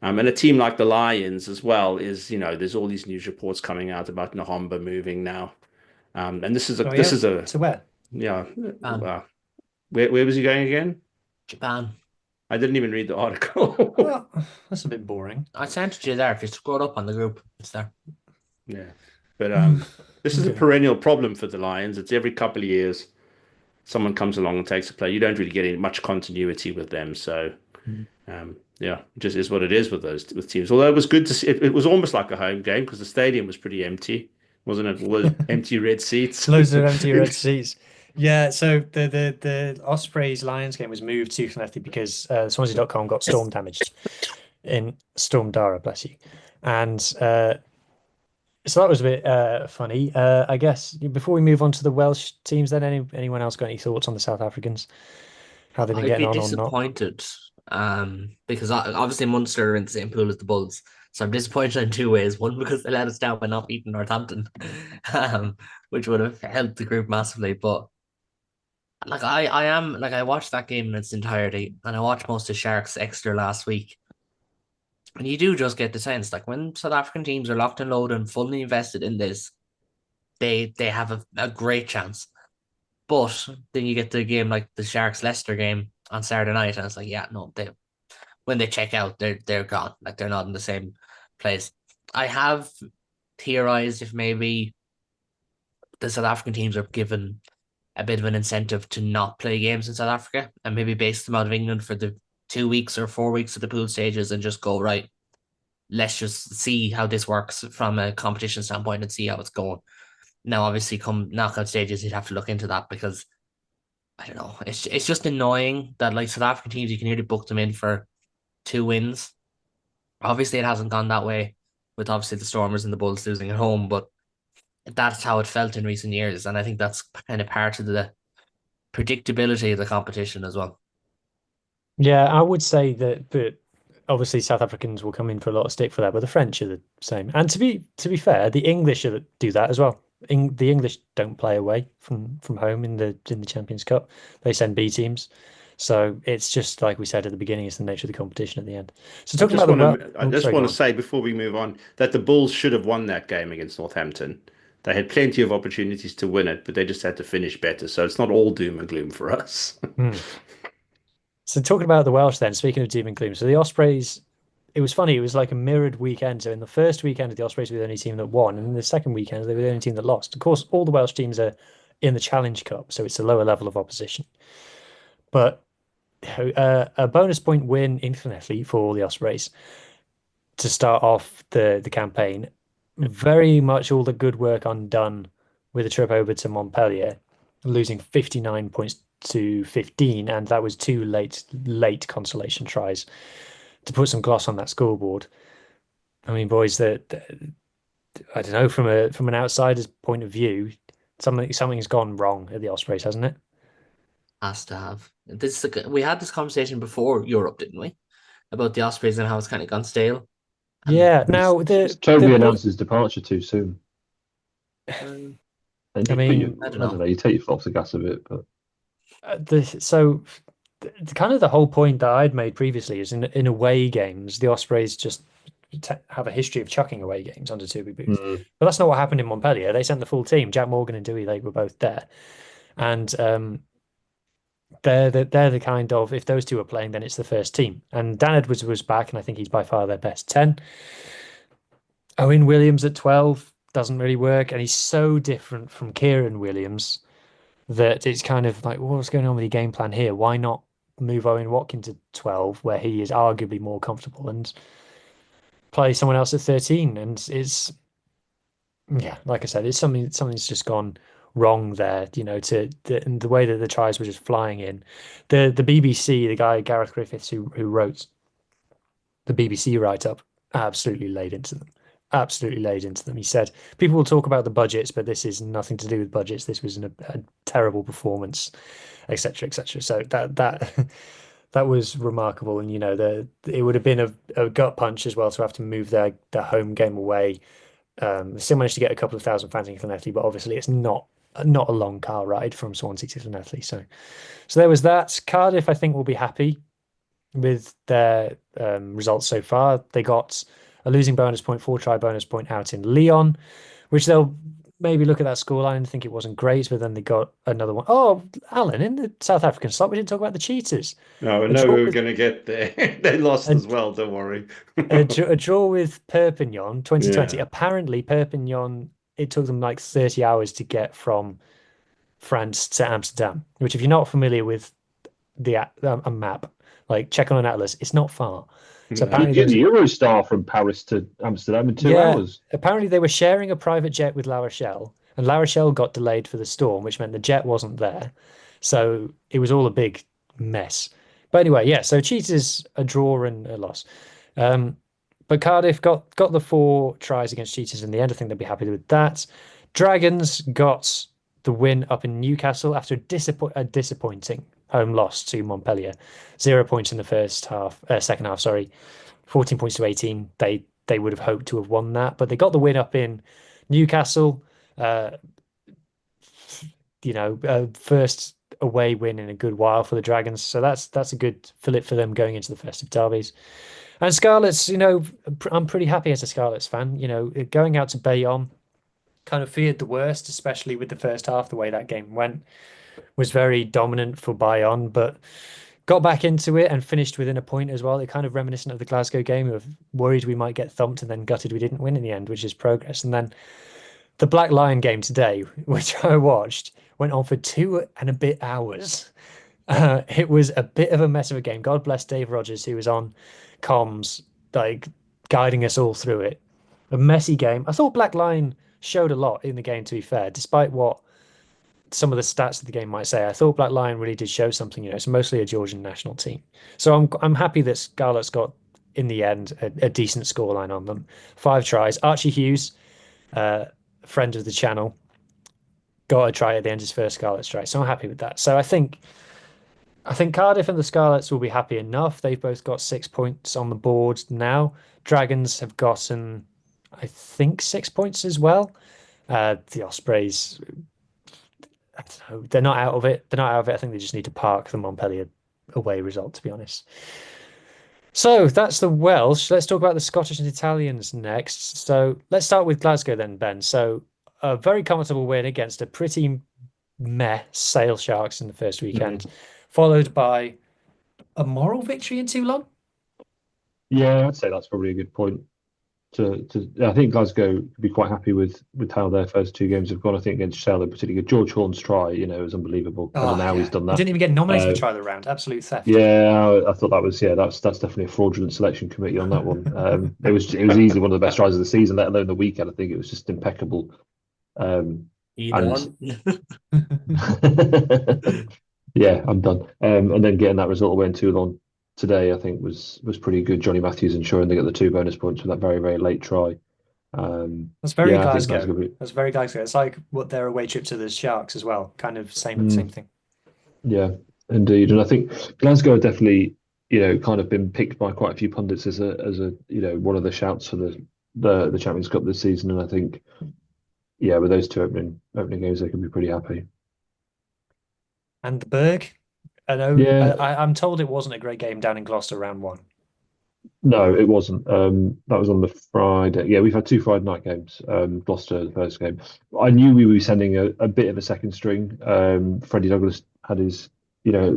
[SPEAKER 8] And a team like the Lions as well is, there's all these news reports coming out about Nahomba moving now. And this is
[SPEAKER 5] To where?
[SPEAKER 8] yeah.
[SPEAKER 9] Japan.
[SPEAKER 8] Where was he going again?
[SPEAKER 9] Japan.
[SPEAKER 8] I didn't even read the article.
[SPEAKER 5] Well, that's a bit boring.
[SPEAKER 9] I sent it to you there. If you scroll up on the group, it's there.
[SPEAKER 8] Yeah. But this is a
[SPEAKER 5] Okay.
[SPEAKER 8] perennial problem for the Lions. It's every couple of years someone comes along and takes a play. You don't really get any much continuity with them. So yeah, it just is what it is with teams. Although it was good to see, it was almost like a home game because the stadium was pretty empty, wasn't it? All the empty red seats.
[SPEAKER 5] Loads of empty red seats. Yeah, so the Ospreys Lions game was moved to Llanelli because Swansea.com got storm damaged in Storm Dara, bless you. And so that was a bit funny. I guess before we move on to the Welsh teams, then anyone else got any thoughts on the South Africans? How they've been
[SPEAKER 9] I'd
[SPEAKER 5] getting
[SPEAKER 9] be
[SPEAKER 5] on or not?
[SPEAKER 9] disappointed because obviously Munster are in the same pool as the Bulls. So I'm disappointed in 2 ways. One, because they let us down by not beating Northampton, which would have helped the group massively. But I watched that game in its entirety, and I watched most of Sharks Exeter last week. And you do just get the sense, like when South African teams are locked and loaded and fully invested in this, they have a great chance. But then you get the game like the Sharks Leicester game on Saturday night, and it's like, yeah, no, when they check out, they're gone. Like they're not in the same place. I have theorized if maybe the South African teams are given a bit of an incentive to not play games in South Africa and maybe base them out of England for the 2 weeks or 4 weeks of the pool stages and just go, right, let's just see how this works from a competition standpoint and see how it's going. Now, obviously, come knockout stages, you'd have to look into that because I don't know. It's just annoying that like South African teams, you can nearly book them in for 2 wins. Obviously, it hasn't gone that way with obviously the Stormers and the Bulls losing at home, but that's how it felt in recent years, and I think that's kind of part of the predictability of the competition as well.
[SPEAKER 5] Yeah, I would say that, but obviously South Africans will come in for a lot of stick for that, but the French are the same. And to be fair, the English do that as well. The English don't play away from home in the Champions Cup. They send B teams. So it's just like we said at the beginning, it's the nature of the competition at the end. So talking about the
[SPEAKER 8] I
[SPEAKER 5] oh,
[SPEAKER 8] just
[SPEAKER 5] sorry, go
[SPEAKER 8] want to
[SPEAKER 5] on.
[SPEAKER 8] say before we move on that the Bulls should have won that game against Northampton. They had plenty of opportunities to win it, but they just had to finish better. So it's not all doom and gloom for us.
[SPEAKER 5] Hmm. So talking about the Welsh then, speaking of doom and gloom, so the Ospreys, it was funny, it was like a mirrored weekend. So in the first weekend, the Ospreys were the only team that won, and in the second weekend, they were the only team that lost. Of course, all the Welsh teams are in the Challenge Cup, so it's a lower level of opposition. But a bonus point win infinitely for the Ospreys to start off the campaign. Very much all the good work undone with a trip over to Montpellier, losing 59 points to 15, and that was two late consolation tries to put some gloss on that scoreboard. I mean, boys, I don't know, from an outsider's point of view, something's gone wrong at the Ospreys, hasn't it?
[SPEAKER 9] Has to have. We had this conversation before Europe, didn't we? About the Ospreys and how it's kind of gone stale. And
[SPEAKER 5] Yeah. Now
[SPEAKER 7] It's
[SPEAKER 5] the
[SPEAKER 7] Toby
[SPEAKER 5] boy,
[SPEAKER 7] announced his departure too soon.
[SPEAKER 9] um,
[SPEAKER 7] And
[SPEAKER 5] I mean,
[SPEAKER 9] I don't
[SPEAKER 7] I don't
[SPEAKER 9] know.
[SPEAKER 7] know, you take your foot off the gas a bit, but
[SPEAKER 5] so kind of the whole point that I'd made previously is in away games, the Ospreys just have a history of chucking away games under Toby Booth.
[SPEAKER 7] mm,
[SPEAKER 5] But that's not what happened in Montpellier. They sent the full team. Jack Morgan and Dewey Lake were both there, and they're the kind of, if those two are playing, then it's the first team. And Dan Edwards was back, and I think he's by far their best 10. Owen Williams at 12 doesn't really work, and he's so different from Kieran Williams that it's kind of like, well, what's going on with your game plan here? Why not move Owen Watkins to 12, where he is arguably more comfortable, and play someone else at 13? And it's, yeah, like I said, it's something's just gone wrong there, and the way that the tries were just flying in. The BBC, the guy Gareth Griffiths who wrote the BBC write-up, absolutely laid into them. Absolutely laid into them. He said, people will talk about the budgets, but this is nothing to do with budgets. This was a terrible performance, etc., etc. So that that was remarkable. And it would have been a gut punch as well to have to move their home game away. They still managed to get a couple of thousand fans in Llanelli, but obviously it's not a long car ride from Swansea to Llanelli. So there was that. Cardiff, I think, will be happy with their results so far. They got a losing bonus point, four-try bonus point out in Lyon, which they'll maybe look at that scoreline and think it wasn't great, but then they got another one. Oh, Alan, in the South African slot, we didn't talk about the Cheetahs.
[SPEAKER 8] No, I
[SPEAKER 5] A
[SPEAKER 8] know
[SPEAKER 5] draw
[SPEAKER 8] we were
[SPEAKER 5] with
[SPEAKER 8] going to get there. They lost
[SPEAKER 5] a,
[SPEAKER 8] as well, don't worry.
[SPEAKER 5] a draw with Perpignan 2020.
[SPEAKER 8] Yeah.
[SPEAKER 5] Apparently, Perpignan, it took them like 30 hours to get from France to Amsterdam, which, if you're not familiar with a map, like check on an atlas, it's not far. So
[SPEAKER 8] No.
[SPEAKER 7] you
[SPEAKER 5] apparently there
[SPEAKER 7] get
[SPEAKER 5] was
[SPEAKER 7] the Eurostar from Paris to Amsterdam in two
[SPEAKER 5] yeah,
[SPEAKER 7] hours.
[SPEAKER 5] apparently they were sharing a private jet with La Rochelle, and La Rochelle got delayed for the storm, which meant the jet wasn't there. So it was all a big mess. But anyway, yeah, so Cheetahs a draw and a loss. Um, but Cardiff got the four tries against Cheetahs in the end. I think they'll be happy with that. Dragons got the win up in Newcastle after a disappointing home loss to Montpellier. 0 points in the second half, sorry. 14 points to 18. They would have hoped to have won that, but they got the win up in Newcastle. Uh, first away win in a good while for the Dragons. So that's a good fillip for them going into the festive derbies. And Scarlets, I'm pretty happy as a Scarlets fan. Going out to Bayonne, kind of feared the worst, especially with the first half. The way that game went was very dominant for Bayonne, but got back into it and finished within a point as well. They're kind of reminiscent of the Glasgow game, of worried we might get thumped and then gutted we didn't win in the end, which is progress. And then the Black Lion game today, which I watched, went on for 2 and a bit hours. It was a bit of a mess of a game. God bless Dave Rogers, who was on comms, like guiding us all through it. A messy game. I thought Black Lion showed a lot in the game, to be fair, despite what some of the stats of the game might say. I thought Black Lion really did show something. It's mostly a Georgian national team. So I'm happy that Scarlet's got, in the end, a decent scoreline on them. 5 tries. Archie Hughes, friend of the channel, got a try at the end of his first Scarlet try. So I'm happy with that. So I think I think Cardiff and the Scarlets will be happy enough. They've both got 6 points on the board now. Dragons have gotten, I think, 6 points as well. The Ospreys, I don't know, they're not out of it. They're not out of it. I think they just need to park the Montpellier away result, to be honest. So that's the Welsh. Let's talk about the Scottish and Italians next. So let's start with Glasgow then, Ben. So a very comfortable win against a pretty meh Sale Sharks in the first weekend, followed by a moral victory in Toulon.
[SPEAKER 7] Yeah, I'd say that's probably a good point. I think Glasgow could be quite happy with how their first two games have gone. I think against Sale, they're particularly good. George Horn's try, was unbelievable. I don't know how he's done
[SPEAKER 5] He
[SPEAKER 7] that.
[SPEAKER 5] didn't even get nominated for try of the round. Absolute theft.
[SPEAKER 7] Yeah, I thought that was that's definitely a fraudulent selection committee on that one. It was easily one of the best tries of the season, let alone the weekend. I think it was just impeccable. Yeah, I'm done. And then getting that result away in Toulon today, I think was pretty good. Johnny Matthews ensuring they get the 2 bonus points with that very, very late try.
[SPEAKER 5] That's very
[SPEAKER 7] yeah, I think
[SPEAKER 5] Glasgow. That's very Glasgow. It's like what their away trip to the Sharks as well. Kind of same thing.
[SPEAKER 7] Yeah, indeed. And I think Glasgow have definitely, kind of been picked by quite a few pundits as a one of the shouts for the Champions Cup this season. And I think, yeah, with those two opening games, they can be pretty happy.
[SPEAKER 5] And the Berg, I know.
[SPEAKER 7] Yeah.
[SPEAKER 5] I'm told it wasn't a great game down in Gloucester round one.
[SPEAKER 7] No, it wasn't. That was on the Friday. Yeah, we've had 2 Friday night games. Gloucester, the first game. I knew we would be sending a bit of a second string. Freddie Douglas had his,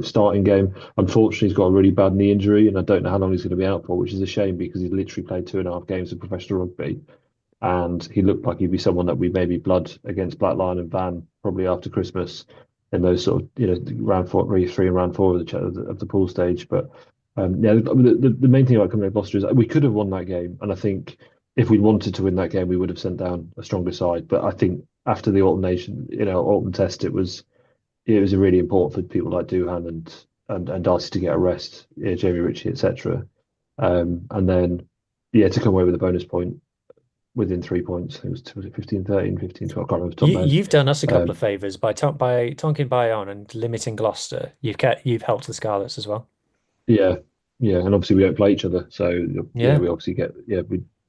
[SPEAKER 7] starting game. Unfortunately, he's got a really bad knee injury, and I don't know how long he's going to be out for, which is a shame because he's literally played 2.5 games of professional rugby, and he looked like he'd be someone that we maybe blood against Black Lion and Van probably after Christmas in those sort of, round 3 and round 4 of the pool stage, but. Yeah, the main thing about coming to Gloucester is we could have won that game, and I think if we'd wanted to win that game, we would have sent down a stronger side. But I think after the Autumn Test, it was really important for people like Doohan and Darcy to get a rest, Jamie Ritchie, etc. And then, to come away with a bonus point within 3 points. I think was it 15-13, 15-12? I can't remember top man.
[SPEAKER 5] You've done us a couple of favours by Tonkin Bayonne and limiting Gloucester. You've helped the Scarlets as well.
[SPEAKER 7] Yeah, and obviously we don't play each other, so we obviously get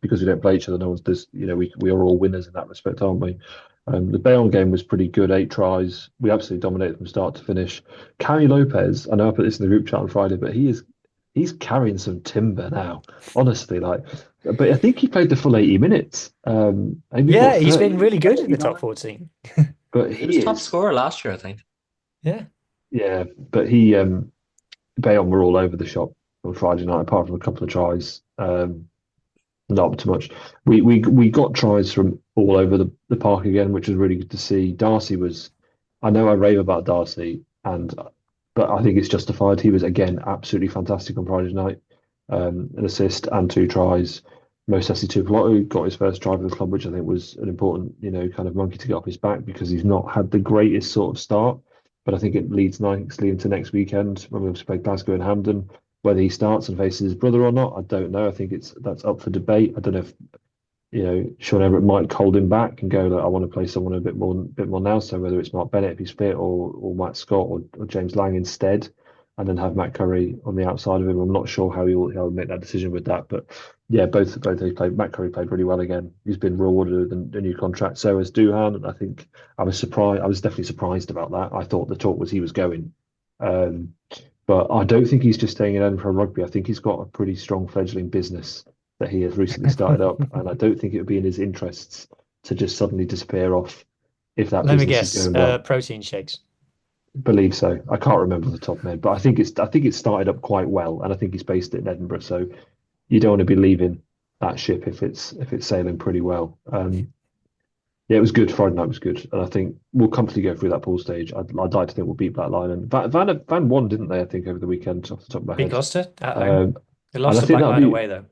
[SPEAKER 7] because we don't play each other. No one's we are all winners in that respect, aren't we? The Bayonne game was pretty good, 8 tries. We absolutely dominated from start to finish. Cami Lopez, I know I put this in the group chat on Friday, but he's carrying some timber now, honestly. But I think he played the full 80 minutes.
[SPEAKER 5] He's been really good in the top 14.
[SPEAKER 7] But
[SPEAKER 9] he was top scorer last year, I think.
[SPEAKER 5] Yeah,
[SPEAKER 7] but he. Bayonne were all over the shop on Friday night, apart from a couple of tries. Not too much. We got tries from all over the park again, which was really good to see. Darcy was, I know I rave about Darcy, but I think it's justified. He was again absolutely fantastic on Friday night. An assist and 2 tries. Mosesi Tuipulotu got his first try for the club, which I think was an important, kind of monkey to get off his back because he's not had the greatest sort of start. But I think it leads nicely into next weekend when we also play Glasgow and Hampden. Whether he starts and faces his brother or not, I don't know. I think that's up for debate. I don't know if Sean Everett might hold him back and go, I want to play someone a bit more now. So whether it's Mark Bennett if he's fit, or Matt Scott or James Lang instead, and then have Matt Curry on the outside of him. I'm not sure how he'll make that decision with that, but yeah, both they played. Matt Curry played really well again. He's been rewarded with a new contract. So has Doohan, and I think I was surprised. I was definitely surprised about that. I thought the talk was he was going, but I don't think he's just staying in Edinburgh Rugby. I think he's got a pretty strong fledgling business that he has recently started up, and I don't think it would be in his interests to just suddenly disappear off if that.
[SPEAKER 5] Let
[SPEAKER 7] business
[SPEAKER 5] me guess.
[SPEAKER 7] is going well.
[SPEAKER 5] Protein shakes.
[SPEAKER 7] Believe so. I can't remember the top name, but I think it's started up quite well, and I think he's based it in Edinburgh. So you don't want to be leaving that ship if it's sailing pretty well. Yeah, it was good. Friday night was good, and I think we'll comfortably go through that pool stage. I'd like to think we'll beat Black Lion and Van won, didn't they? I think over the weekend, off the top of my head.
[SPEAKER 5] Beat Gloucester at home. They lost to Black Lion away though.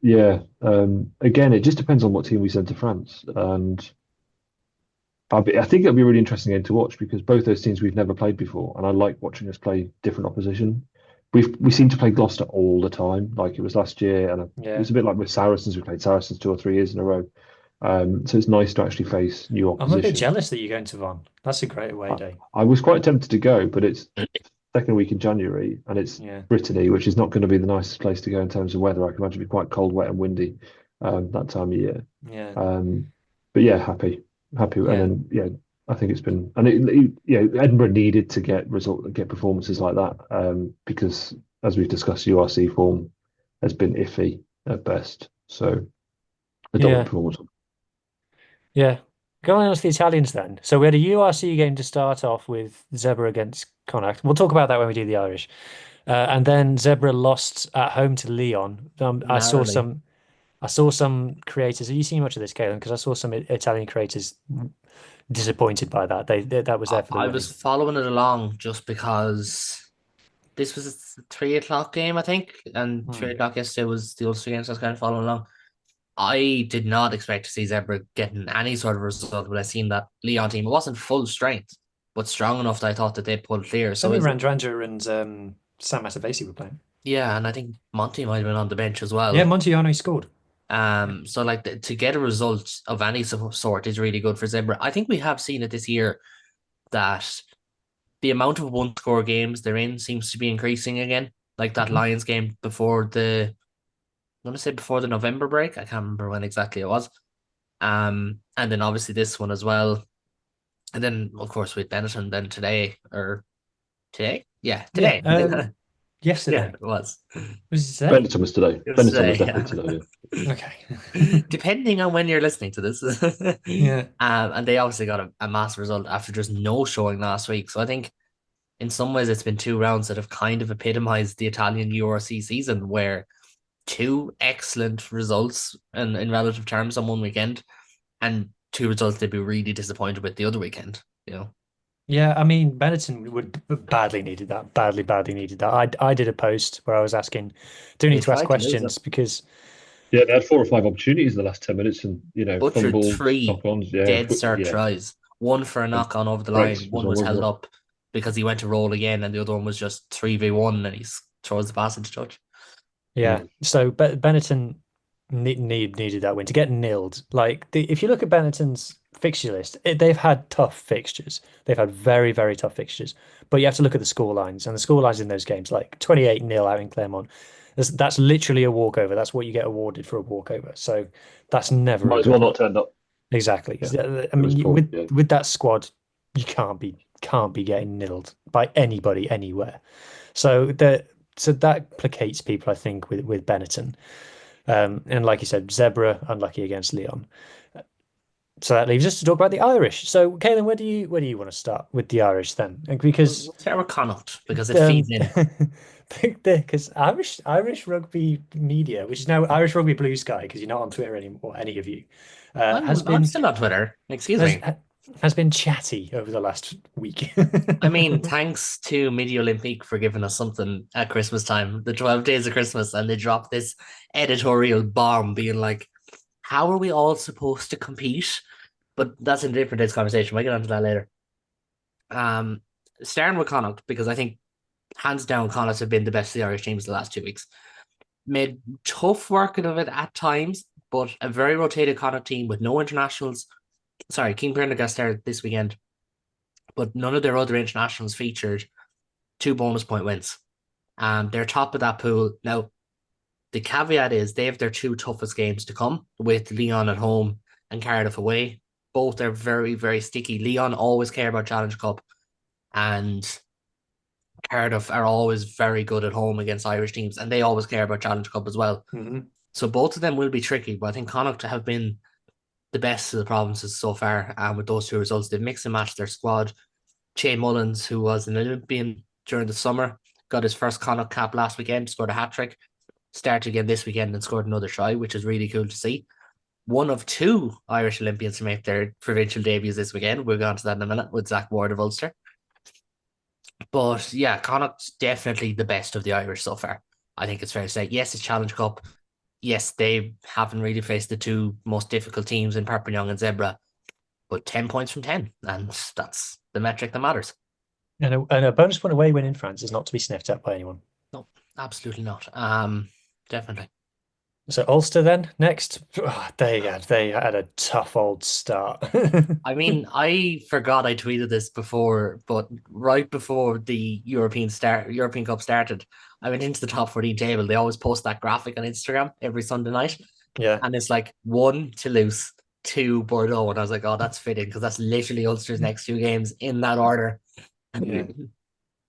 [SPEAKER 7] Yeah. Again, it just depends on what team we send to France, and I think it'll be a really interesting game to watch because both those teams we've never played before, and I like watching us play different opposition. We seem to play Gloucester all the time, like it was last year, and it was a bit like with Saracens. We played Saracens 2 or 3 years in a row, so it's nice to actually face new opposition.
[SPEAKER 5] I'm a bit jealous that you're going to Vaughan. That's a great away day.
[SPEAKER 7] I was quite tempted to go, but it's second week in January, and it's Brittany, which is not going to be the nicest place to go in terms of weather. I can imagine it'd be quite cold, wet, and windy that time of year.
[SPEAKER 5] Yeah.
[SPEAKER 7] But yeah, happy, and then I think it's been, and Edinburgh needed to get performances like that because as we've discussed, URC form has been iffy at best. So a double performance.
[SPEAKER 5] Yeah. Going on to the Italians then. So we had a URC game to start off with Zebra against Connacht. We'll talk about that when we do the Irish. And then Zebra lost at home to Leon. I saw some creators. Have you seen much of this, Kaelan? Because I saw some Italian creators disappointed by that. That was there for the
[SPEAKER 9] I
[SPEAKER 5] winning.
[SPEAKER 9] was following it along just because this was a 3 o'clock game, I think, and 3 o'clock yesterday was the Ulster game, so I was kind of following along. I did not expect to see Zebra getting any sort of result when I seen that Leon team. It wasn't full strength, but strong enough that I thought that they'd pull clear. So
[SPEAKER 5] Randranger and Sam Matavesi were playing.
[SPEAKER 9] Yeah, and I think Monty might have been on the bench as well.
[SPEAKER 5] Yeah, Montiano scored.
[SPEAKER 9] So like to get a result of any sort is really good for Zebra. I think we have seen it this year that the amount of one-score games they're in seems to be increasing again. Like that Lions game before I'm going to say before the November break. I can't remember when exactly it was. And then obviously this one as well. And then, of course, with Benetton then today. Today.
[SPEAKER 5] Yesterday.
[SPEAKER 9] Yeah, it was.
[SPEAKER 5] Was it today?
[SPEAKER 7] Benetton was today. Benetton was definitely today.
[SPEAKER 5] Yeah. Okay.
[SPEAKER 9] Depending on when you're listening to this. And they obviously got a massive result after just no showing last week. So I think in some ways it's been 2 rounds that have kind of epitomized the Italian URC season, where 2 excellent results in relative terms on one weekend, and 2 results they'd be really disappointed with the other weekend.
[SPEAKER 5] Yeah, I mean, Benetton would badly needed that. Badly needed that. I did a post where I was asking, do we need to ask questions because
[SPEAKER 7] they had 4 or 5 opportunities in the last 10 minutes, and
[SPEAKER 9] butchered
[SPEAKER 7] fumbles,
[SPEAKER 9] 3
[SPEAKER 7] knock-ons,
[SPEAKER 9] dead cert tries. One for a knock on over the line, one was held up because he went to roll again, and the other one was just 3v1 and he throws the pass into touch.
[SPEAKER 5] Yeah. So Benetton needed that win to get nilled. Like if you look at Benetton's fixture list, they've had tough fixtures. They've had very, very tough fixtures. But you have to look at the score lines, and the score lines in those games, like 28-0 out in Clermont. That's literally a walkover. That's what you get awarded for a walkover. So that's never
[SPEAKER 7] might as well not turned up.
[SPEAKER 5] Exactly. Yeah. I mean, with that squad, you can't be getting nilled by anybody anywhere. So that placates people, I think, with Benetton. And like you said, Zebra unlucky against Leon. So that leaves us to talk about the Irish. So, Kaelan, where do you want to start with the Irish then? Because
[SPEAKER 9] we'll start with Connacht because it feeds in.
[SPEAKER 5] Because Irish rugby media, which is now Irish Rugby Blue Sky, because you're not on Twitter anymore, any of you,
[SPEAKER 9] I'm still on Twitter. Excuse me.
[SPEAKER 5] Has been chatty over the last week.
[SPEAKER 9] I mean, thanks to Midi Olympique for giving us something at Christmas time, the 12 days of Christmas, and they dropped this editorial bomb being like, how are we all supposed to compete? But that's a different day's conversation. We'll get onto that later. Starting with Connacht, because I think hands down Connacht have been the best of the Irish teams the last 2 weeks. Made tough working of it at times, but a very rotated Connacht team with no internationals. Sorry, Keane Prendergast started this weekend, but none of their other internationals featured 2 bonus point wins. They're top of that pool. Now, the caveat is they have their 2 toughest games to come, with Leon at home and Cardiff away. Both are very, very sticky. Leon always care about Challenge Cup, and Cardiff are always very good at home against Irish teams, and they always care about Challenge Cup as well.
[SPEAKER 5] Mm-hmm.
[SPEAKER 9] So both of them will be tricky, but I think Connacht have been the best of the provinces so far, and with those 2 results, they've mixed and matched their squad. Che Mullins, who was an Olympian during the summer, got his first Connacht cap last weekend, scored a hat-trick, started again this weekend and scored another try, which is really cool to see. One of 2 Irish Olympians to make their provincial debuts this weekend. We'll go on to that in a minute with Zach Ward of Ulster. But yeah, Connacht's definitely the best of the Irish so far. I think it's fair to say. Yes, it's Challenge Cup. Yes, they haven't really faced the 2 most difficult teams in Perpignan and Zebra, but 10 points from 10, and that's the metric that matters.
[SPEAKER 5] And a bonus point away win in France is not to be sniffed at by anyone.
[SPEAKER 9] No, absolutely not. Definitely.
[SPEAKER 5] So Ulster then next. They had a tough old start.
[SPEAKER 9] I mean, I forgot I tweeted this before, but right before the European Cup started, I went into the top 14 table. They always post that graphic on Instagram every Sunday night,
[SPEAKER 5] Yeah.
[SPEAKER 9] and it's like 1 Toulouse, 2 Bordeaux, and I was like, oh, that's fitting because that's literally Ulster's next 2 games in that order.
[SPEAKER 5] Yeah.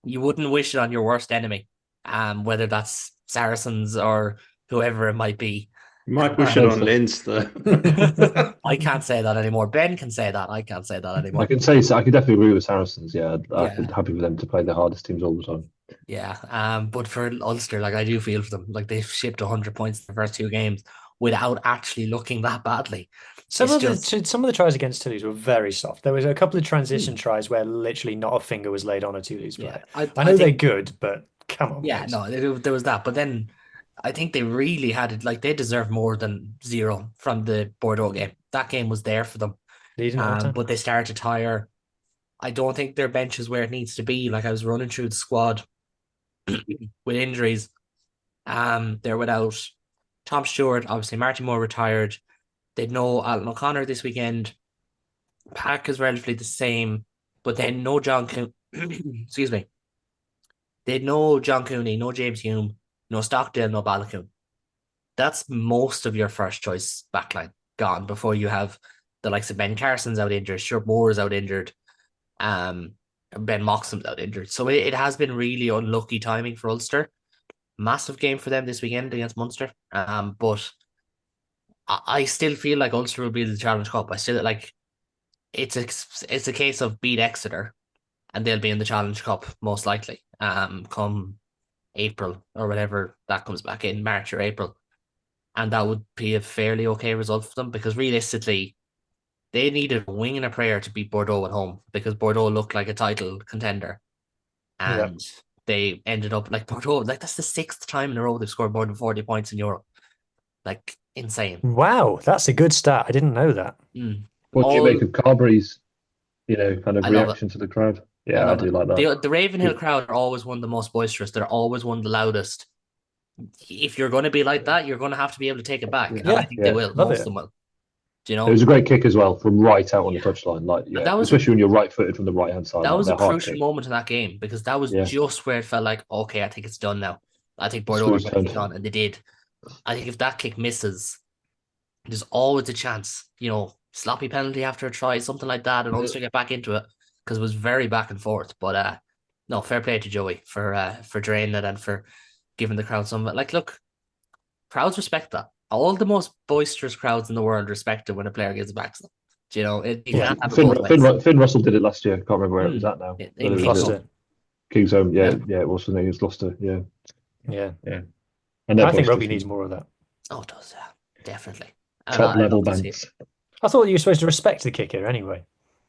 [SPEAKER 9] You wouldn't wish it on your worst enemy, whether that's Saracens or whoever it might be.
[SPEAKER 8] You might wish it on Leinster.
[SPEAKER 9] I can't say that anymore. Ben can say that. I can't say that
[SPEAKER 7] I
[SPEAKER 9] anymore.
[SPEAKER 7] can say so. I could definitely agree with Saracens. Yeah,
[SPEAKER 9] Yeah.
[SPEAKER 7] I'm happy for them to play the hardest teams all the time.
[SPEAKER 9] Yeah. But for Ulster, like I do feel for them. Like they've shipped 100 points in the first 2 games without actually looking that badly.
[SPEAKER 5] Some of the tries against Toulouse were very soft. There was a couple of transition tries where literally not a finger was laid on a Toulouse player.
[SPEAKER 9] Yeah,
[SPEAKER 5] I know they're good, but come on.
[SPEAKER 9] Yeah,
[SPEAKER 5] boys.
[SPEAKER 9] no, there was that. But then I think they really had it. Like they deserve more than 0 from the Bordeaux game. That game was there for them.
[SPEAKER 5] Leading all the time.
[SPEAKER 9] But they started to tire. I don't think their bench is where it needs to be. Like I was running through the squad with injuries. They're without Tom Stewart, obviously Martin Moore retired. They'd no Alan O'Connor this weekend. Pack is relatively the same, but then no John excuse me. They had no John Cooney, no James Hume, no Stockdale, no Balakoon. That's most of your first choice backline gone before you have the likes of Ben Carson's out injured, Stuart Moore's out injured, Ben Moxham's out injured. So it has been really unlucky timing for Ulster. Massive game for them this weekend against Munster. But I still feel like Ulster will be the Challenge Cup. I still like it's a case of beat Exeter and they'll be in the Challenge Cup most likely. Come April or whatever that comes back in March or April. And that would be a fairly okay result for them because realistically, they needed a wing and a prayer to beat Bordeaux at home because Bordeaux looked like a title contender. And they ended up like Bordeaux, like that's the 6th time in a row they've scored more than 40 points in Europe. Like insane.
[SPEAKER 5] Wow, that's a good start. I didn't know that.
[SPEAKER 7] What do you make of Carberry's, kind of reaction to the crowd? Yeah, I do like that.
[SPEAKER 9] The Ravenhill crowd are always one of the most boisterous. They're always one of the loudest. If you're going to be like that, you're going to have to be able to take it back. And I think they will. Most of them will. Do you know?
[SPEAKER 7] It was a great kick as well from right out on the touchline. Especially when you're right-footed from the right-hand side.
[SPEAKER 9] That was a crucial moment in that game because that was just where it felt like, okay, I think it's done now. I think Bordeaux are going to kick on, and they did. I think if that kick misses, there's always a chance, sloppy penalty after a try, something like that, and Ulster get back into it because it was very back and forth. But no, fair play to Joey for draining it and for giving the crowd some. Like, look, crowds respect that. All the most boisterous crowds in the world respect it when a player gives it back to them. You can't have it
[SPEAKER 7] Finn Russell did it last year. I can't remember where it was at now.
[SPEAKER 5] In Gloucester.
[SPEAKER 7] Kingsholm, it was the name. It was Gloucester,
[SPEAKER 5] yeah.
[SPEAKER 7] And
[SPEAKER 5] I think rugby needs more of that.
[SPEAKER 9] Oh, it does, definitely.
[SPEAKER 7] Top level bands.
[SPEAKER 5] I thought you were supposed to respect the kicker anyway,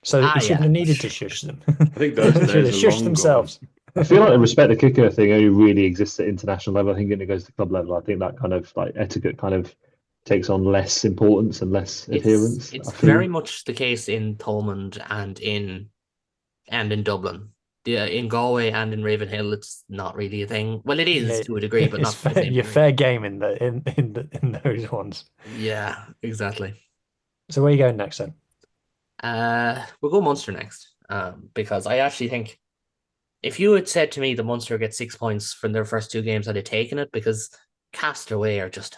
[SPEAKER 5] so you shouldn't have needed to shush them.
[SPEAKER 8] I think those
[SPEAKER 5] should have shushed themselves.
[SPEAKER 7] I feel like the respect the kicker thing only really exists at international level. I think when it goes to club level, I think that kind of like etiquette kind of takes on less importance and less adherence.
[SPEAKER 9] It's very much the case in Thomond and in Dublin. In Galway and in Ravenhill, it's not really a thing. Well, it is to a degree, but not
[SPEAKER 5] fair, you're fair game in those ones.
[SPEAKER 9] Yeah, exactly.
[SPEAKER 5] So where are you going next then?
[SPEAKER 9] We'll go Munster next. Because I actually think if you had said to me the Munster get 6 points from their first 2 games, I'd have taken it because Castaway are just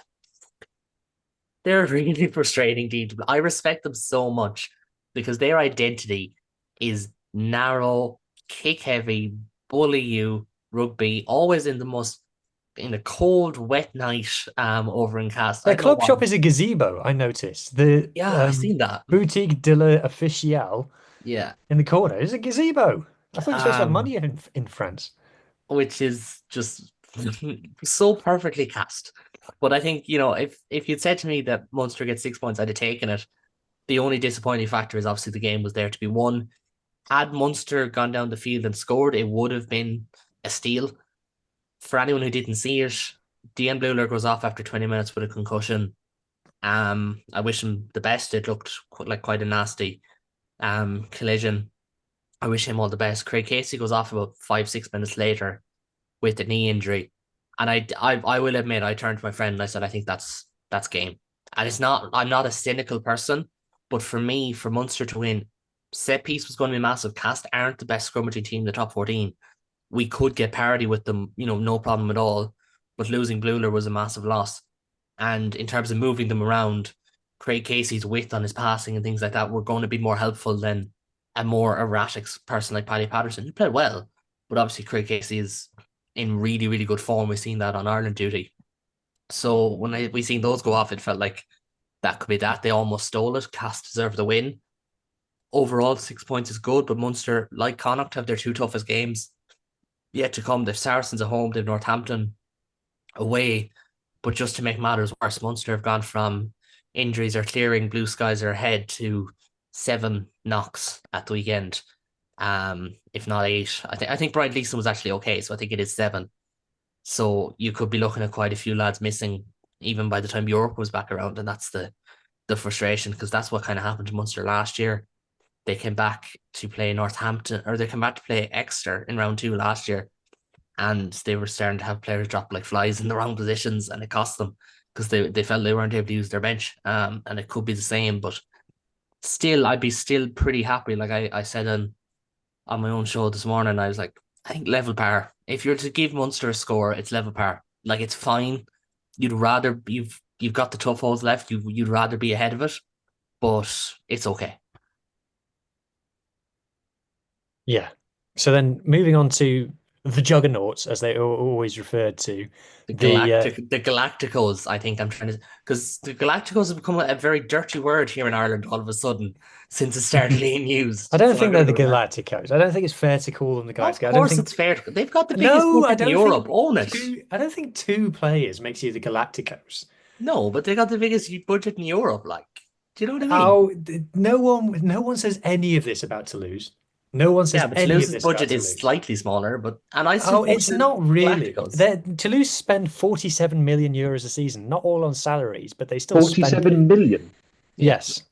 [SPEAKER 9] they're a really frustrating team. I respect them so much because their identity is narrow, kick heavy, bully you, rugby, always in a cold, wet night over in Cast.
[SPEAKER 5] Their club shop is a gazebo, I noticed.
[SPEAKER 9] I've seen that.
[SPEAKER 5] Boutique de l'Officiel in the corner is a gazebo. I thought you were supposed to have money in France.
[SPEAKER 9] Which is just so perfectly cast. But I think, if you'd said to me that Munster gets 6 points, I'd have taken it. The only disappointing factor is obviously the game was there to be won. Had Munster gone down the field and scored, it would have been a steal. For anyone who didn't see it, Dean Bluler goes off after 20 minutes with a concussion. I wish him the best. It looked like quite a nasty collision. I wish him all the best. Craig Casey goes off about 5-6 minutes later with a knee injury. And I will admit, I turned to my friend and I said, I think that's that's game. And I'm not a cynical person, but for me, for Munster to win, set piece was going to be massive. Cast aren't the best scrummaging team in the top 14. We could get parity with them, no problem at all. But losing Bluler was a massive loss. And in terms of moving them around, Craig Casey's width on his passing and things like that were going to be more helpful than a more erratic person like Paddy Patterson, who played well. But obviously, Craig Casey is in really, really good form. We've seen that on Ireland duty. So when we seen those go off, it felt like that could be that. They almost stole it. Cast deserved the win. Overall, 6 points is good, but Munster, like Connacht, have their two toughest games yet to come. They've Saracens at home, they've Northampton away. But just to make matters worse, Munster have gone from injuries are clearing, blue skies are ahead, to 7 knocks at the weekend. If not 8. I think Brian Leeson was actually okay, so I think it is 7. So you could be looking at quite a few lads missing even by the time Europe was back around, and that's the frustration, because that's what kind of happened to Munster last year. They came back to play Northampton, or they came back to play Exeter in round 2 last year, and they were starting to have players drop like flies in the wrong positions, and it cost them because they felt they weren't able to use their bench. And it could be the same, but still, I'd be still pretty happy. Like I said on my own show this morning, I was like, I think level par. If you're to give Munster a score, it's level par. Like, it's fine. You'd rather you've got the tough holes left. You'd rather be ahead of it, but it's okay.
[SPEAKER 5] Yeah. So then moving on to the Juggernauts, as they are always referred to.
[SPEAKER 9] The Galacticos, I think I'm trying to, because the Galacticos have become a very dirty word here in Ireland all of a sudden since it started being used.
[SPEAKER 5] I don't think they're the Galacticos. I don't think it's fair to call them the Galacticos.
[SPEAKER 9] Of course it's fair. They've got the biggest budget in Europe. Own it.
[SPEAKER 5] I don't think 2 players makes you the Galacticos.
[SPEAKER 9] No, but they got the biggest budget in Europe. Like, do you know what
[SPEAKER 5] I mean? No one says any of this about Toulouse. No one says
[SPEAKER 9] but
[SPEAKER 5] any
[SPEAKER 9] Toulouse's
[SPEAKER 5] of this
[SPEAKER 9] budget
[SPEAKER 5] about
[SPEAKER 9] is
[SPEAKER 5] Toulouse.
[SPEAKER 9] slightly smaller,
[SPEAKER 5] it's not really. Toulouse spend 47 million euros a season, not all on salaries, but they still
[SPEAKER 7] 47 million.
[SPEAKER 5] Yes.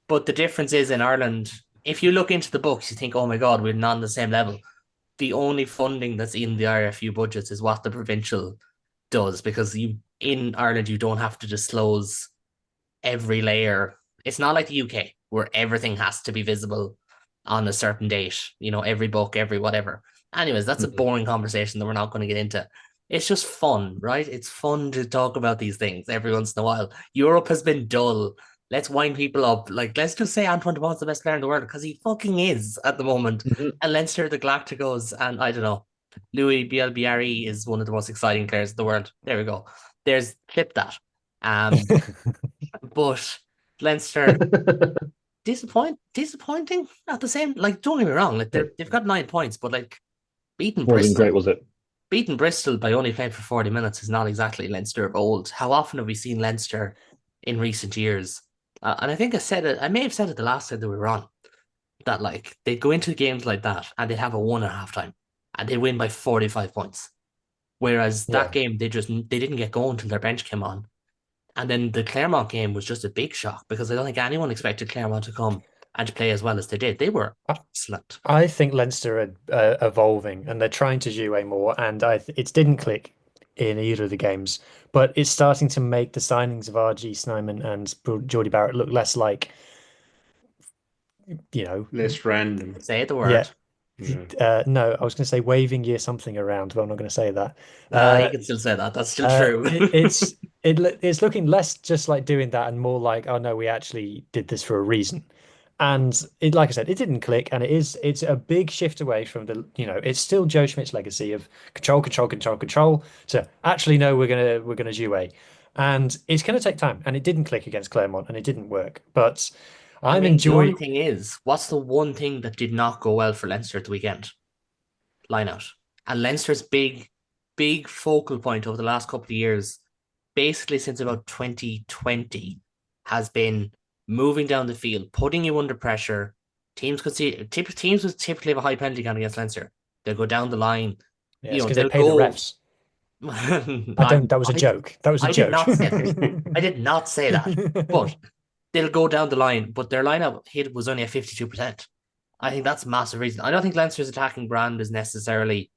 [SPEAKER 9] But the difference is, in Ireland, if you look into the books, you think, oh my God, we're not on the same level. The only funding that's in the RFU budgets is what the provincial does, because in Ireland, you don't have to disclose every layer. It's not like the UK, where everything has to be visible on a certain date, every book, every whatever. Anyways, that's a boring conversation that we're not going to get into. It's just fun, right? It's fun to talk about these things every once in a while. Europe has been dull. Let's wind people up. Like, let's just say Antoine Dumont's the best player in the world, because he fucking is at the moment. And Leinster, the Galacticos, and I don't know, Louis Bielbiari is one of the most exciting players in the world. There we go. Clip that. But Leinster, disappointing at the same. Like, don't get me wrong. Like, they've got 9 points, but like, beating Bristol.
[SPEAKER 7] Wasn't great, was it?
[SPEAKER 9] Beating Bristol by only playing for 40 minutes is not exactly Leinster of old. How often have we seen Leinster in recent years? And I think I said it. I may have said it the last time that we were on, that like, they'd go into games like that and they'd have a 1 at halftime and they'd win by 45 points. Whereas that game, they didn't get going until their bench came on. And then the Clermont game was just a big shock, because I don't think anyone expected Clermont to come and to play as well as they did. They were excellent.
[SPEAKER 5] I think Leinster are evolving, and they're trying to jouer more, and it didn't click in either of the games, but it's starting to make the signings of R.G. Snyman and Geordie Barrett look less like,
[SPEAKER 8] less random.
[SPEAKER 9] Say the word.
[SPEAKER 5] Yeah. No, I was going to say waving year something around, but I'm not going to say that.
[SPEAKER 9] You can still say that. That's still true.
[SPEAKER 5] It's looking less just like doing that and more like, oh no, we actually did this for a reason. And like I said, it didn't click, and it's a big shift away from it's still Joe Schmidt's legacy of control. So actually, no, we're gonna jouer, and it's going to take time. And it didn't click against Clermont, and it didn't work. But
[SPEAKER 9] the only thing is, what's the one thing that did not go well for Leinster at the weekend? Line out. And Leinster's big focal point over the last couple of years, basically since about 2020, has been moving down the field, putting you under pressure. Teams would typically have a high penalty count against Leinster. They'll go down the line.
[SPEAKER 5] Because they pay the refs. That was a joke. That was a joke.
[SPEAKER 9] I did not say that. But they'll go down the line, but their lineup hit was only at 52%. I think that's a massive reason. I don't think Leinster's attacking brand is necessarily,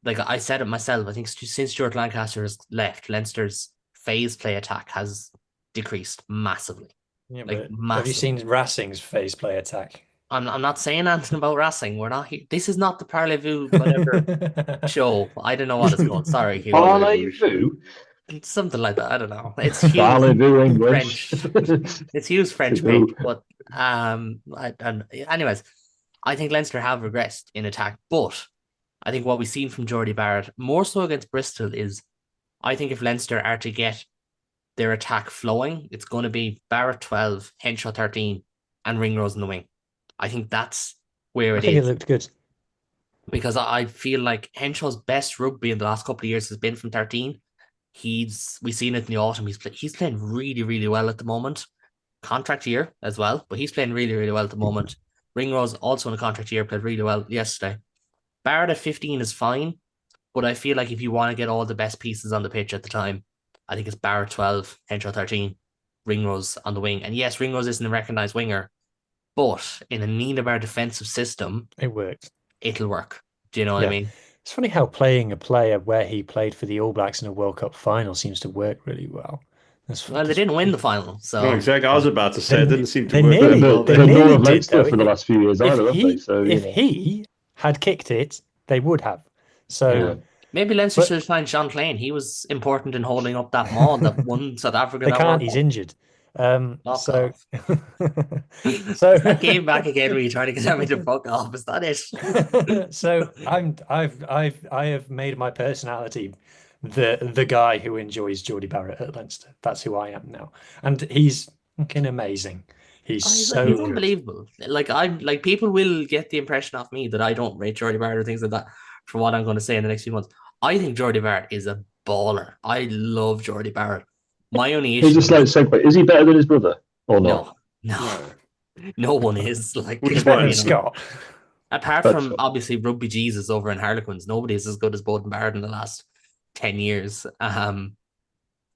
[SPEAKER 9] like I said it myself, I think since Stuart Lancaster has left, Leinster's phase play attack has decreased massively.
[SPEAKER 5] Yeah,
[SPEAKER 9] Like,
[SPEAKER 5] but have you
[SPEAKER 9] massively.
[SPEAKER 5] seen Racing's phase play attack?
[SPEAKER 9] I'm not saying anything about Racing. We're not here. This is not the Parlez-Vous whatever show. I don't know what it's called. Sorry, Hugh.
[SPEAKER 7] Parlez-vous?
[SPEAKER 9] Something like that. I don't know. It's Hugh's
[SPEAKER 7] Parlez-vous English?
[SPEAKER 9] French. It's Hugh's French
[SPEAKER 7] Who?
[SPEAKER 9] page. But anyways, I think Leinster have regressed in attack. But I think what we've seen from Geordie Barrett, more so against Bristol, is I think if Leinster are to get their attack flowing, it's going to be Barrett 12, Henshaw 13, and Ringrose in the wing. I think that's where
[SPEAKER 5] I
[SPEAKER 9] it
[SPEAKER 5] think it
[SPEAKER 9] is.
[SPEAKER 5] looked good.
[SPEAKER 9] Because I feel like Henshaw's best rugby in the last couple of years has been from 13. We've seen it in the autumn. He's playing really, really well at the moment. Contract year as well, but he's playing really, really well at the moment. Ringrose also in a contract year, played really well yesterday. Barrett at 15 is fine, but I feel like if you want to get all the best pieces on the pitch at the time, I think it's Barrett 12, Henshaw 13, Ringrose on the wing. And yes, Ringrose isn't a recognised winger, but in a Niederbar defensive system,
[SPEAKER 5] It worked.
[SPEAKER 9] it'll work. Do you know what I mean?
[SPEAKER 5] It's funny how playing a player where he played for the All Blacks in a World Cup final seems to work really well.
[SPEAKER 9] Well, they didn't win the final, so
[SPEAKER 8] No, exactly. I was about to say it didn't seem to
[SPEAKER 5] They
[SPEAKER 8] work.
[SPEAKER 5] nearly-
[SPEAKER 8] very well
[SPEAKER 5] they
[SPEAKER 8] there.
[SPEAKER 7] They're
[SPEAKER 5] nearly
[SPEAKER 7] more of
[SPEAKER 5] did,
[SPEAKER 7] Leinster
[SPEAKER 5] though.
[SPEAKER 7] for the last few years either, haven't they? So,
[SPEAKER 5] if he had kicked it, they would have. So
[SPEAKER 7] yeah.
[SPEAKER 9] maybe Leinster
[SPEAKER 5] But-
[SPEAKER 9] should find Sean Klein. He was important in holding up that maul that won South Africa.
[SPEAKER 5] they
[SPEAKER 9] that
[SPEAKER 5] can't.
[SPEAKER 9] World
[SPEAKER 5] He's
[SPEAKER 9] Cup.
[SPEAKER 5] injured.
[SPEAKER 9] Knock
[SPEAKER 5] So
[SPEAKER 9] Is that game back again where you trying to get me to fuck off? Is that it?
[SPEAKER 5] so I have made my personality the guy who enjoys Geordie Barrett at Leinster. That's who I am now, and he's fucking amazing. He's
[SPEAKER 9] He's
[SPEAKER 5] so
[SPEAKER 9] he's
[SPEAKER 5] good.
[SPEAKER 9] unbelievable. Like people will get the impression of me that I don't rate Geordie Barrett or things like that for what I'm going to say in the next few months. I think Geordie Barrett is a baller. I love Geordie Barrett. My only issue
[SPEAKER 7] Here's a slight segue. Is he better than his brother or not?
[SPEAKER 9] no one is like
[SPEAKER 8] Which
[SPEAKER 5] He's
[SPEAKER 8] one?
[SPEAKER 5] better than
[SPEAKER 8] You know.
[SPEAKER 5] Scott.
[SPEAKER 9] apart
[SPEAKER 7] That's
[SPEAKER 9] from
[SPEAKER 7] fine.
[SPEAKER 9] obviously Rugby Jesus over in Harlequins. Nobody is as good as Bowden Barrett in the last 10 years.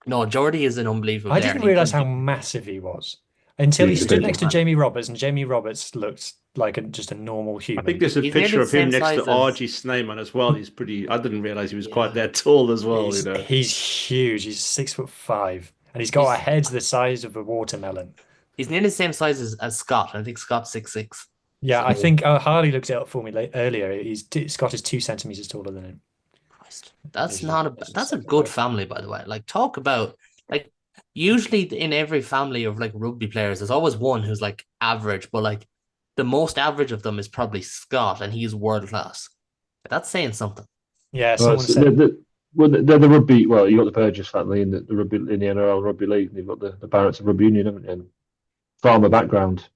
[SPEAKER 9] No, Geordie is an unbelievable
[SPEAKER 5] I
[SPEAKER 9] player.
[SPEAKER 5] didn't
[SPEAKER 9] He
[SPEAKER 5] realize
[SPEAKER 9] could
[SPEAKER 5] how massive he was until he
[SPEAKER 7] He's
[SPEAKER 5] stood
[SPEAKER 7] big,
[SPEAKER 5] next to
[SPEAKER 9] man.
[SPEAKER 5] Jamie Roberts, and Jamie Roberts looked like just a normal
[SPEAKER 8] I
[SPEAKER 5] human.
[SPEAKER 8] think there's a
[SPEAKER 9] He's nearly
[SPEAKER 8] picture of
[SPEAKER 9] the
[SPEAKER 8] him
[SPEAKER 9] same
[SPEAKER 8] next to
[SPEAKER 9] size as-
[SPEAKER 8] RG Snyman as well. He's pretty. I didn't realize he was
[SPEAKER 9] Yeah.
[SPEAKER 8] quite that tall as well.
[SPEAKER 5] he's,
[SPEAKER 8] You know.
[SPEAKER 5] he's huge. He's 6'5", and he's got a
[SPEAKER 9] He's-
[SPEAKER 5] head the size of a watermelon.
[SPEAKER 9] He's nearly the same size as Scott. I think Scott's 6'6".
[SPEAKER 5] Yeah, I
[SPEAKER 9] So-
[SPEAKER 5] think Harley looked it up for me earlier. Scott is 2 centimeters taller than him.
[SPEAKER 9] Christ. That's
[SPEAKER 5] He's
[SPEAKER 9] not a
[SPEAKER 5] just
[SPEAKER 9] that's a
[SPEAKER 5] like
[SPEAKER 9] good
[SPEAKER 5] that.
[SPEAKER 9] family, by the way. Like, talk about, like, usually in every family of like rugby players, there's always one who's like average, but like the most average of them is probably Scott, and he's world class. That's saying something.
[SPEAKER 5] Yeah,
[SPEAKER 7] Well,
[SPEAKER 5] someone said
[SPEAKER 7] they're the rugby. Well, you got the Burgess family in the rugby in the NRL rugby league, and you've got the Barretts of rugby union, haven't you? And farmer background.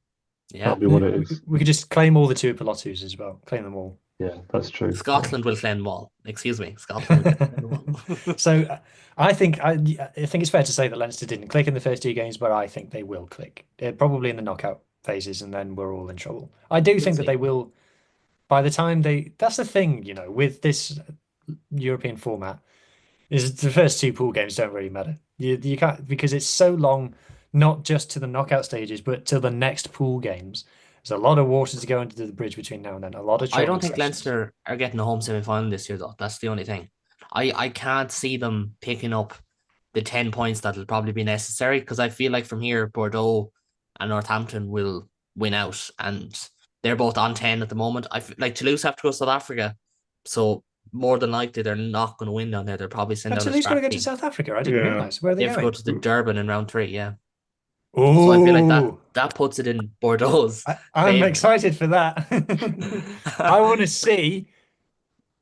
[SPEAKER 9] Yeah,
[SPEAKER 7] That'll be what it is.
[SPEAKER 5] we could just claim all the Tuipulotus as well. Claim them all.
[SPEAKER 7] Yeah, that's true.
[SPEAKER 9] Scotland will claim them all. Excuse me, Scotland will claim them all.
[SPEAKER 5] So I think it's fair to say that Leinster didn't click in the first 2 games, but I think they will click. Probably in the knockout phases, and then we're all in trouble. I do think that
[SPEAKER 9] see.
[SPEAKER 5] they will. By the time that's the thing, with this European format, is the first 2 pool games don't really matter. You can't, because it's so long, not just to the knockout stages, but to the next pool games. There's a lot of water to go into the bridge between now and then. A lot of
[SPEAKER 9] I don't
[SPEAKER 5] training
[SPEAKER 9] think
[SPEAKER 5] sessions.
[SPEAKER 9] Leinster are getting a home semi-final this year, though. That's the only thing. I can't see them picking up the 10 points that'll probably be necessary, because I feel like from here, Bordeaux and Northampton will win out, and they're both on 10 at the moment. Like Toulouse have to go to South Africa, so more than likely they're not going to win down there. They'll probably send
[SPEAKER 5] And
[SPEAKER 9] out a
[SPEAKER 5] Toulouse got to
[SPEAKER 9] scrap
[SPEAKER 5] go to
[SPEAKER 9] team.
[SPEAKER 5] South Africa. I didn't
[SPEAKER 8] Yeah.
[SPEAKER 5] realize. Where are
[SPEAKER 9] They
[SPEAKER 5] they
[SPEAKER 9] have to
[SPEAKER 5] going?
[SPEAKER 9] go to the Durban in round 3, yeah.
[SPEAKER 5] Oh,
[SPEAKER 9] So I feel like that puts it in Bordeaux's
[SPEAKER 5] I'm
[SPEAKER 9] favour.
[SPEAKER 5] excited for that. I want to see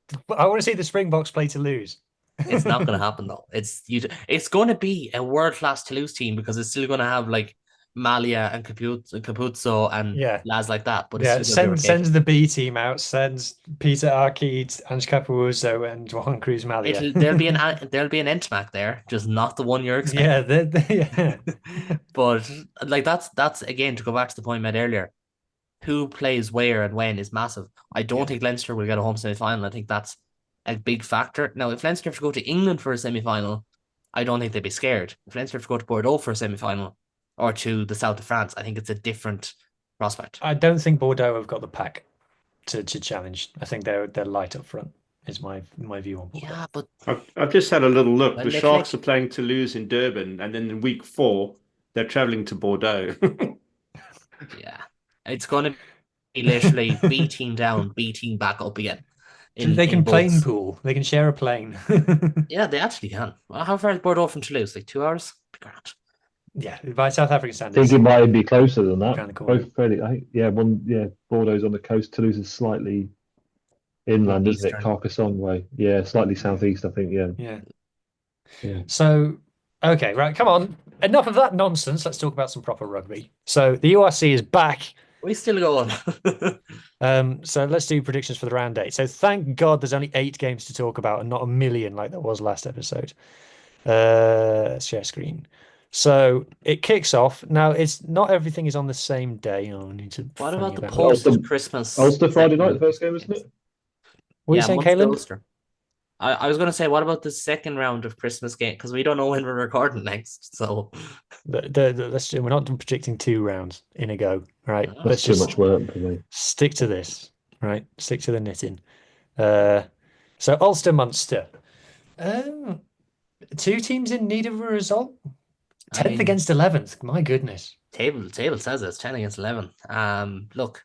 [SPEAKER 5] the Springboks play Toulouse.
[SPEAKER 9] It's not going to happen though. It's going to be a world class Toulouse team, because it's still going to have like Malia and Capuzzo and
[SPEAKER 5] Yeah.
[SPEAKER 9] lads like that. But
[SPEAKER 5] Yeah,
[SPEAKER 9] it's still gonna be
[SPEAKER 5] sends the B team out, sends Peter Arquette, Ange Capuzzo, and Juan Cruz Malia.
[SPEAKER 9] there'll be an Entmac there, just not the one you're expecting.
[SPEAKER 5] Yeah, yeah.
[SPEAKER 9] But like that's again, to go back to the point I made earlier. Who plays where and when is massive. I don't think Leinster will get a home semi-final. I think that's a big factor. Now, if Leinster have to go to England for a semi-final, I don't think they'd be scared. If Leinster have to go to Bordeaux for a semi-final, or to the south of France, I think it's a different prospect.
[SPEAKER 5] I don't think Bordeaux have got the pack to challenge. I think they're light up front. Is my view on Bordeaux.
[SPEAKER 9] Yeah, but
[SPEAKER 8] I've just had a little look.
[SPEAKER 9] well,
[SPEAKER 8] The Sharks are playing Toulouse in Durban, and then in week 4, they're traveling to Bordeaux.
[SPEAKER 9] yeah, it's going to be literally B team down, B team back up again.
[SPEAKER 5] They
[SPEAKER 9] In
[SPEAKER 5] can plane
[SPEAKER 9] both.
[SPEAKER 5] pool. They can share a plane.
[SPEAKER 9] Yeah, they actually can. Well, how far is Bordeaux from Toulouse? Like 2 hours? Grand.
[SPEAKER 5] Yeah, by South African
[SPEAKER 7] I think
[SPEAKER 5] standards,
[SPEAKER 7] it might be closer than that.
[SPEAKER 5] around the corner.
[SPEAKER 7] Both fairly, I think, Bordeaux's on the coast. Toulouse is slightly inland, isn't it?
[SPEAKER 9] Eastern.
[SPEAKER 7] Carcassonne way. Yeah, slightly southeast, I think. Yeah.
[SPEAKER 5] Yeah. So, okay, right, come on. Enough of that nonsense. Let's talk about some proper rugby. So the URC is back.
[SPEAKER 9] We still going.
[SPEAKER 5] So let's do predictions for the round 8. So thank God there's only 8 games to talk about and not a million like there was last episode. Share screen. So it kicks off. Now it's not everything is on the same day. Oh, I need to.
[SPEAKER 9] What about the
[SPEAKER 5] about
[SPEAKER 9] post-Christmas?
[SPEAKER 7] Ulster Friday night, the first game, isn't it?
[SPEAKER 5] What are you saying,
[SPEAKER 9] Munster,
[SPEAKER 5] Caleb?
[SPEAKER 9] Ulster. I was going to say, what about the second round of Christmas game? Because we don't know when we're recording next. So
[SPEAKER 5] We're not predicting 2 rounds in a go, right?
[SPEAKER 9] Oh.
[SPEAKER 5] Let's
[SPEAKER 7] Too
[SPEAKER 5] just
[SPEAKER 7] much work for me.
[SPEAKER 5] stick to this, right? Stick to the knitting. So Ulster, Munster. 2 teams in need of a result. 10th against 11th. My goodness.
[SPEAKER 9] Table says it's 10 against 11. Look,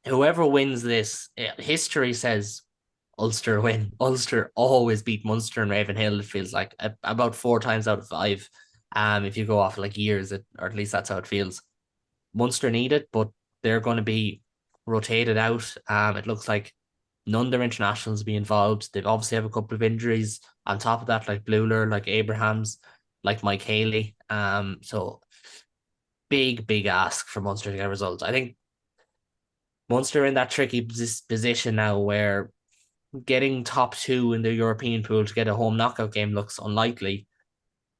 [SPEAKER 9] whoever wins this, history says Ulster win. Ulster always beat Munster and Ravenhill. It feels like about 4 times out of 5. If you go off like years, or at least that's how it feels. Munster need it, but they're going to be rotated out. It looks like none of their internationals will be involved. They've obviously have a couple of injuries on top of that, like Bluler, like Abrahams, like Mike Haley. So big ask for Munster to get results. I think Munster are in that tricky position now where getting top 2 in the European pool to get a home knockout game looks unlikely,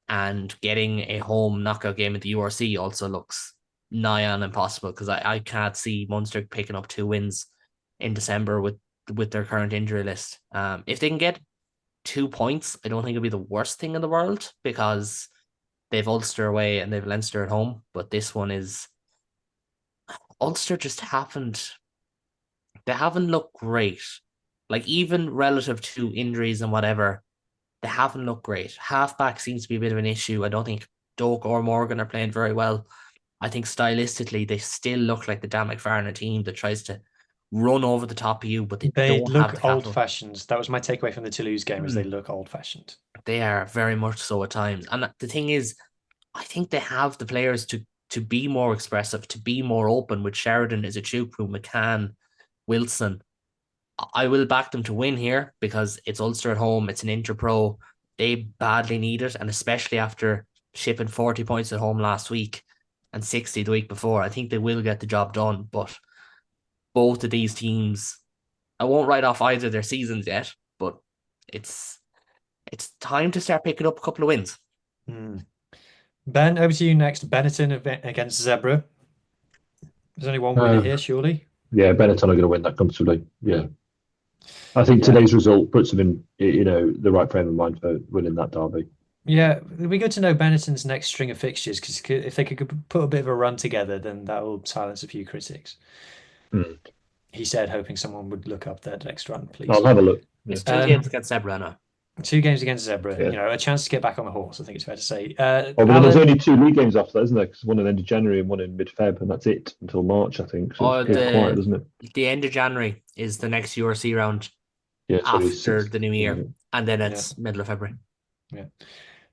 [SPEAKER 9] and getting a home knockout game at the URC also looks nigh on impossible, because I can't see Munster picking up 2 wins in December with their current injury list. If they can get 2 points, I don't think it'll be the worst thing in the world, because they've Ulster away and they've Leinster at home. But this one is Ulster just haven't looked great. Like, even relative to injuries and whatever, they haven't looked great. Halfback seems to be a bit of an issue. I don't think Doak or Morgan are playing very well. I think stylistically they still look like the Dan McFarlane team that tries to run over the top of you, but they don't have the
[SPEAKER 5] look
[SPEAKER 9] capital.
[SPEAKER 5] old-fashioned. That was my takeaway from the Toulouse game, is they look old-fashioned.
[SPEAKER 9] They are very much so at times. And the thing is, I think they have the players to be more expressive, to be more open, with Sheridan, Izuchukwu, McCann, Wilson. I will back them to win here because it's Ulster at home. It's an Interpro. They badly need it, and especially after shipping 40 points at home last week and 60 the week before, I think they will get the job done. But both of these teams, I won't write off either of their seasons yet, but it's time to start picking up a couple of wins.
[SPEAKER 5] Ben, over to you next. Benetton against Zebra. There's only one winner here, surely.
[SPEAKER 7] Yeah, Benetton are going to win that comfortably. Yeah. I think today's result puts them in, the right frame of mind for winning that derby.
[SPEAKER 5] Yeah, it'd be good to know Benetton's next string of fixtures, because if they could put a bit of a run together, then that will silence a few critics. He said, hoping someone would look up their next run, please.
[SPEAKER 7] I'll have a look.
[SPEAKER 9] It's 2 games against Zebra now.
[SPEAKER 5] 2 games against Zebra.
[SPEAKER 7] Yeah.
[SPEAKER 5] A chance to get back on the horse, I think it's fair to say.
[SPEAKER 7] But there's only 2 league games after that, isn't there? Because one in the end of January and one in mid-Feb, and that's it until March, I think. So it's quiet, isn't it?
[SPEAKER 9] The end of January is the next URC round after the new year, and then it's middle of February.
[SPEAKER 5] Yeah.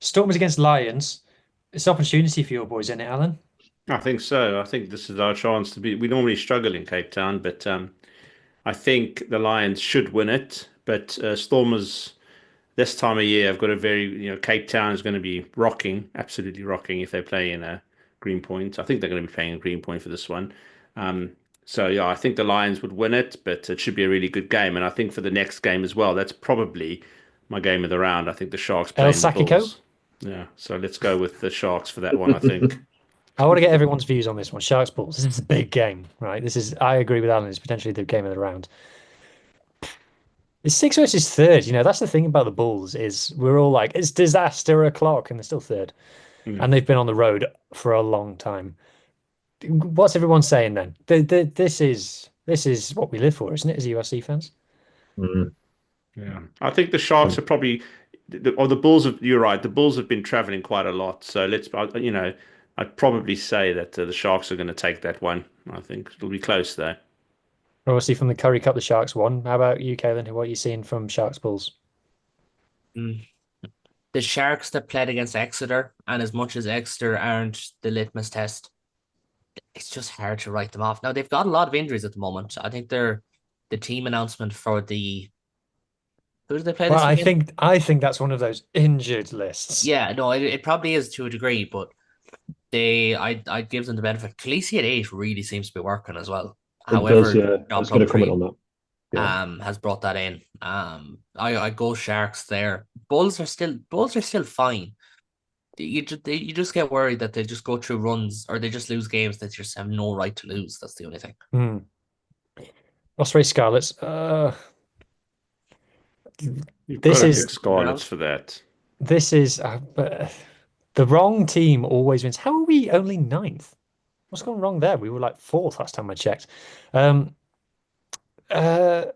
[SPEAKER 5] Stormers against Lions. It's an opportunity for your boys, isn't it, Alan?
[SPEAKER 8] I think so. I think this is our chance to be. We normally struggle in Cape Town, but I think the Lions should win it. But Stormers, this time of year, have got a very, Cape Town is going to be rocking, absolutely rocking if they play in a Greenpoint. I think they're going to be playing in Greenpoint for this one. I think the Lions would win it, but it should be a really good game. And I think for the next game as well, that's probably my game of the round. I think the Sharks playing the Bulls. Yeah, so let's go with the Sharks for that one, I think.
[SPEAKER 5] I want to get everyone's views on this one. Sharks Bulls. This is a big game, right? I agree with Alan. It's potentially the game of the round. It's 6 versus 3rd. That's the thing about the Bulls, is we're all like, it's disaster o'clock, and they're still 3rd. And they've been on the road for a long time. What's everyone saying then? This is what we live for, isn't it, as URC fans?
[SPEAKER 8] Yeah, I think the Sharks are probably, or the Bulls have. You're right. The Bulls have been traveling quite a lot. So I'd probably say that the Sharks are going to take that one. I think it'll be close though.
[SPEAKER 5] Obviously, from the Curry Cup, the Sharks won. How about you, Kaylin? What are you seeing from Sharks Bulls?
[SPEAKER 9] Mm. The Sharks that played against Exeter, and as much as Exeter aren't the litmus test, it's just hard to write them off. Now they've got a lot of injuries at the moment. I think they're the team announcement for the who do they play
[SPEAKER 5] Well,
[SPEAKER 9] this weekend?
[SPEAKER 5] I think that's one of those injured lists.
[SPEAKER 9] Yeah, no, it probably is to a degree, but I'd give them the benefit. Khaleesi at 8 really seems to be working as well.
[SPEAKER 7] It does,
[SPEAKER 9] However,
[SPEAKER 7] yeah. I
[SPEAKER 9] John
[SPEAKER 7] was going to comment
[SPEAKER 9] Plumtree
[SPEAKER 7] on that. Yeah.
[SPEAKER 9] has brought that in. I go Sharks there. Bulls are still fine. You just get worried that they just go through runs or they just lose games that you just have no right to lose. That's the only thing.
[SPEAKER 5] Osprey Scarlets.
[SPEAKER 8] You've
[SPEAKER 5] This
[SPEAKER 8] got to
[SPEAKER 5] is
[SPEAKER 8] pick Scarlets for that.
[SPEAKER 5] this is the wrong team always wins. How are we only ninth? What's gone wrong there? We were like fourth last time I checked. Um, uh,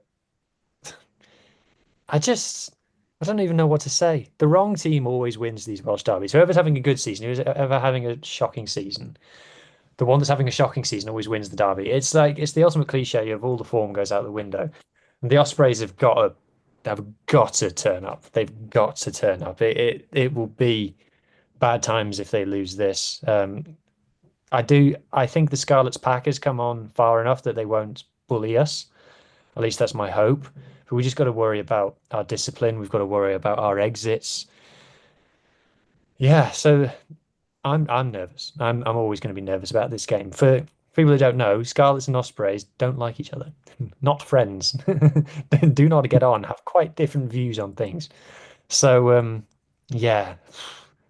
[SPEAKER 5] I don't even know what to say. The wrong team always wins these Welsh derbies. Whoever's having a good season, who's ever having a shocking season, the one that's having a shocking season always wins the derby. It's the ultimate cliche of all the form goes out the window. And the Ospreys have got to turn up. They've got to turn up. It will be bad times if they lose this. I think the Scarlets pack has come on far enough that they won't bully us. At least that's my hope. But we just got to worry about our discipline. We've got to worry about our exits. Yeah, so I'm nervous. I'm always going to be nervous about this game. For people who don't know, Scarlets and Ospreys don't like each other. Not friends. They do not get on, have quite different views on things. So yeah,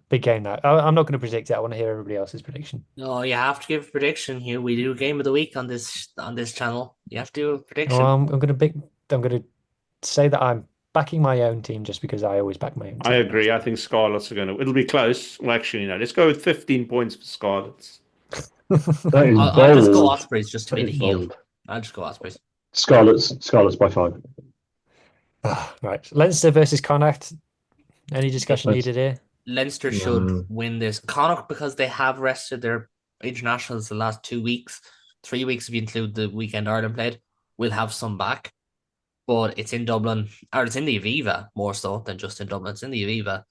[SPEAKER 5] big game now. I'm not going to predict it. I want to hear everybody else's prediction.
[SPEAKER 9] No, you have to give a prediction here. We do game of the week on this channel. You have to do a prediction.
[SPEAKER 5] Well, I'm going to say that I'm backing my own team just because I always back my own team.
[SPEAKER 8] I agree. I think Scarlets are going to. It'll be close. Well, actually, let's go with 15 points for Scarlets.
[SPEAKER 7] That is
[SPEAKER 9] I'll just go
[SPEAKER 7] bold.
[SPEAKER 9] Ospreys just to be
[SPEAKER 7] That
[SPEAKER 9] the
[SPEAKER 7] is
[SPEAKER 9] heel.
[SPEAKER 7] bold.
[SPEAKER 9] I'll just go Ospreys.
[SPEAKER 7] Scarlets by 5.
[SPEAKER 5] Right. Leinster versus Connacht. Any discussion needed here?
[SPEAKER 9] Leinster should win this. Connacht, because they have rested their internationals the last 2 weeks, 3 weeks if you include the weekend Ireland played, will have some back. But it's in Dublin, or it's in the Aviva more so than just in Dublin. It's in the Aviva.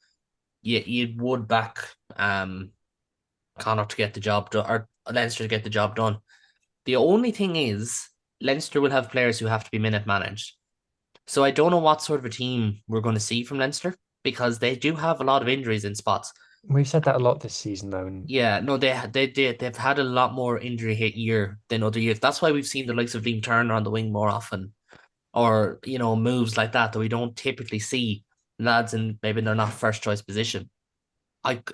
[SPEAKER 9] You would back Connacht to get the job done, or Leinster to get the job done. The only thing is, Leinster will have players who have to be minute managed. So I don't know what sort of a team we're going to see from Leinster, because they do have a lot of injuries in spots.
[SPEAKER 5] We've said that a lot this season, though.
[SPEAKER 9] Yeah, no, they've had a lot more injury hit year than other years. That's why we've seen the likes of Liam Turner on the wing more often, or moves like that we don't typically see lads in maybe they're not first choice position.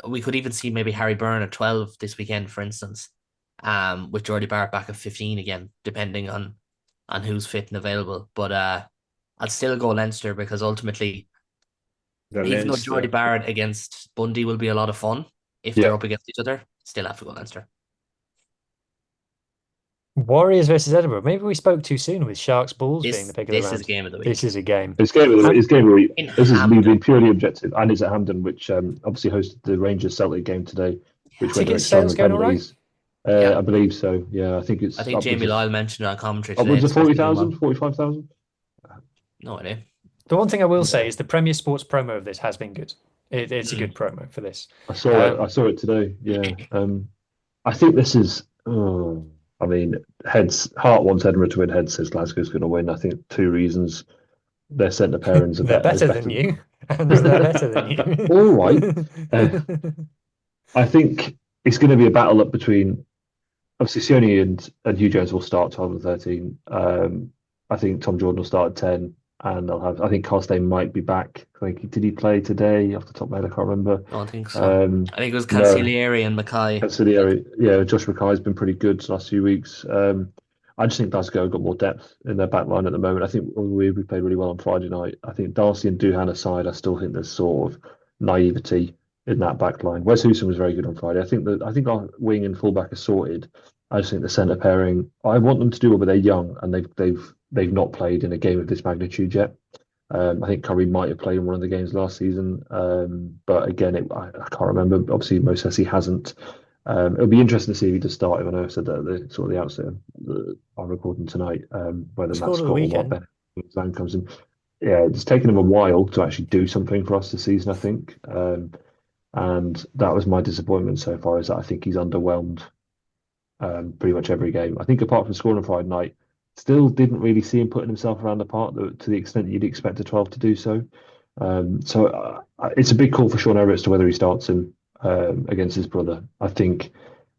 [SPEAKER 9] We could even see maybe Harry Byrne at 12 this weekend, for instance, with Jordy Barrett back at 15 again, depending on who's fit and available. But I'd still go Leinster, because ultimately, even though Jordy Barrett against Bundy will be a lot of fun if they're up against each other, still have to go Leinster.
[SPEAKER 5] Warriors versus Edinburgh. Maybe we spoke too soon with Sharks Bulls being the pick of the round.
[SPEAKER 9] This is game of the week.
[SPEAKER 5] This is a game.
[SPEAKER 7] It's game of the week. This is me being purely objective, and it's at Hampden, which obviously hosted the Rangers Celtic game today, which went
[SPEAKER 5] ticket sales going all right.
[SPEAKER 7] I believe so. Yeah, I think it's.
[SPEAKER 9] I think Jamie Lyle mentioned it on commentary.
[SPEAKER 7] Upwards of 40,000, 45,000.
[SPEAKER 9] No idea.
[SPEAKER 5] The one thing I will say is the Premier Sports promo of this has been good. It's a good promo for this.
[SPEAKER 7] I saw it today. Yeah. I think this is. I mean, heart wants Edinburgh to win. Head says Glasgow's going to win. I think 2 reasons. Their centre pairings are
[SPEAKER 5] they're better than you. And they're better than you.
[SPEAKER 7] All right. I think it's going to be a battle up between. Obviously, Sione and Hugh Jones will start 12 and 13. I think Tom Jordan will start at 10. And I think Costain might be back. Did he play today? Off the top of my head, I can't remember.
[SPEAKER 9] I don't think so. I think it was Cancellieri and Mackay.
[SPEAKER 7] Cancellieri, yeah. Josh Mackay's been pretty good the last few weeks. I just think Glasgow have got more depth in their back line at the moment. I think we played really well on Friday night. I think Darcy and Doohan aside, I still think there's sort of naivety in that back line. Wes Houston was very good on Friday. I think our wing and fullback are sorted. I just think the centre pairing, I want them to do well, but they're young and they've not played in a game of this magnitude yet. I think Curry might have played in one of the games last season, but again, I can't remember. Obviously, Mosesi hasn't. It'll be interesting to see if he does start. Even though I said that at the sort of the outset of our recording tonight, whether Matt
[SPEAKER 5] Scored at the
[SPEAKER 7] Scott or Mark
[SPEAKER 5] weekend.
[SPEAKER 7] Bennett comes in. Yeah, it's taken him a while to actually do something for us this season, I think. And that was my disappointment so far, is that I think he's underwhelmed pretty much every game. I think apart from scoring on Friday night, still didn't really see him putting himself around the park to the extent that you'd expect a 12 to do so. It's a big call for Sean Everett as to whether he starts him against his brother. I think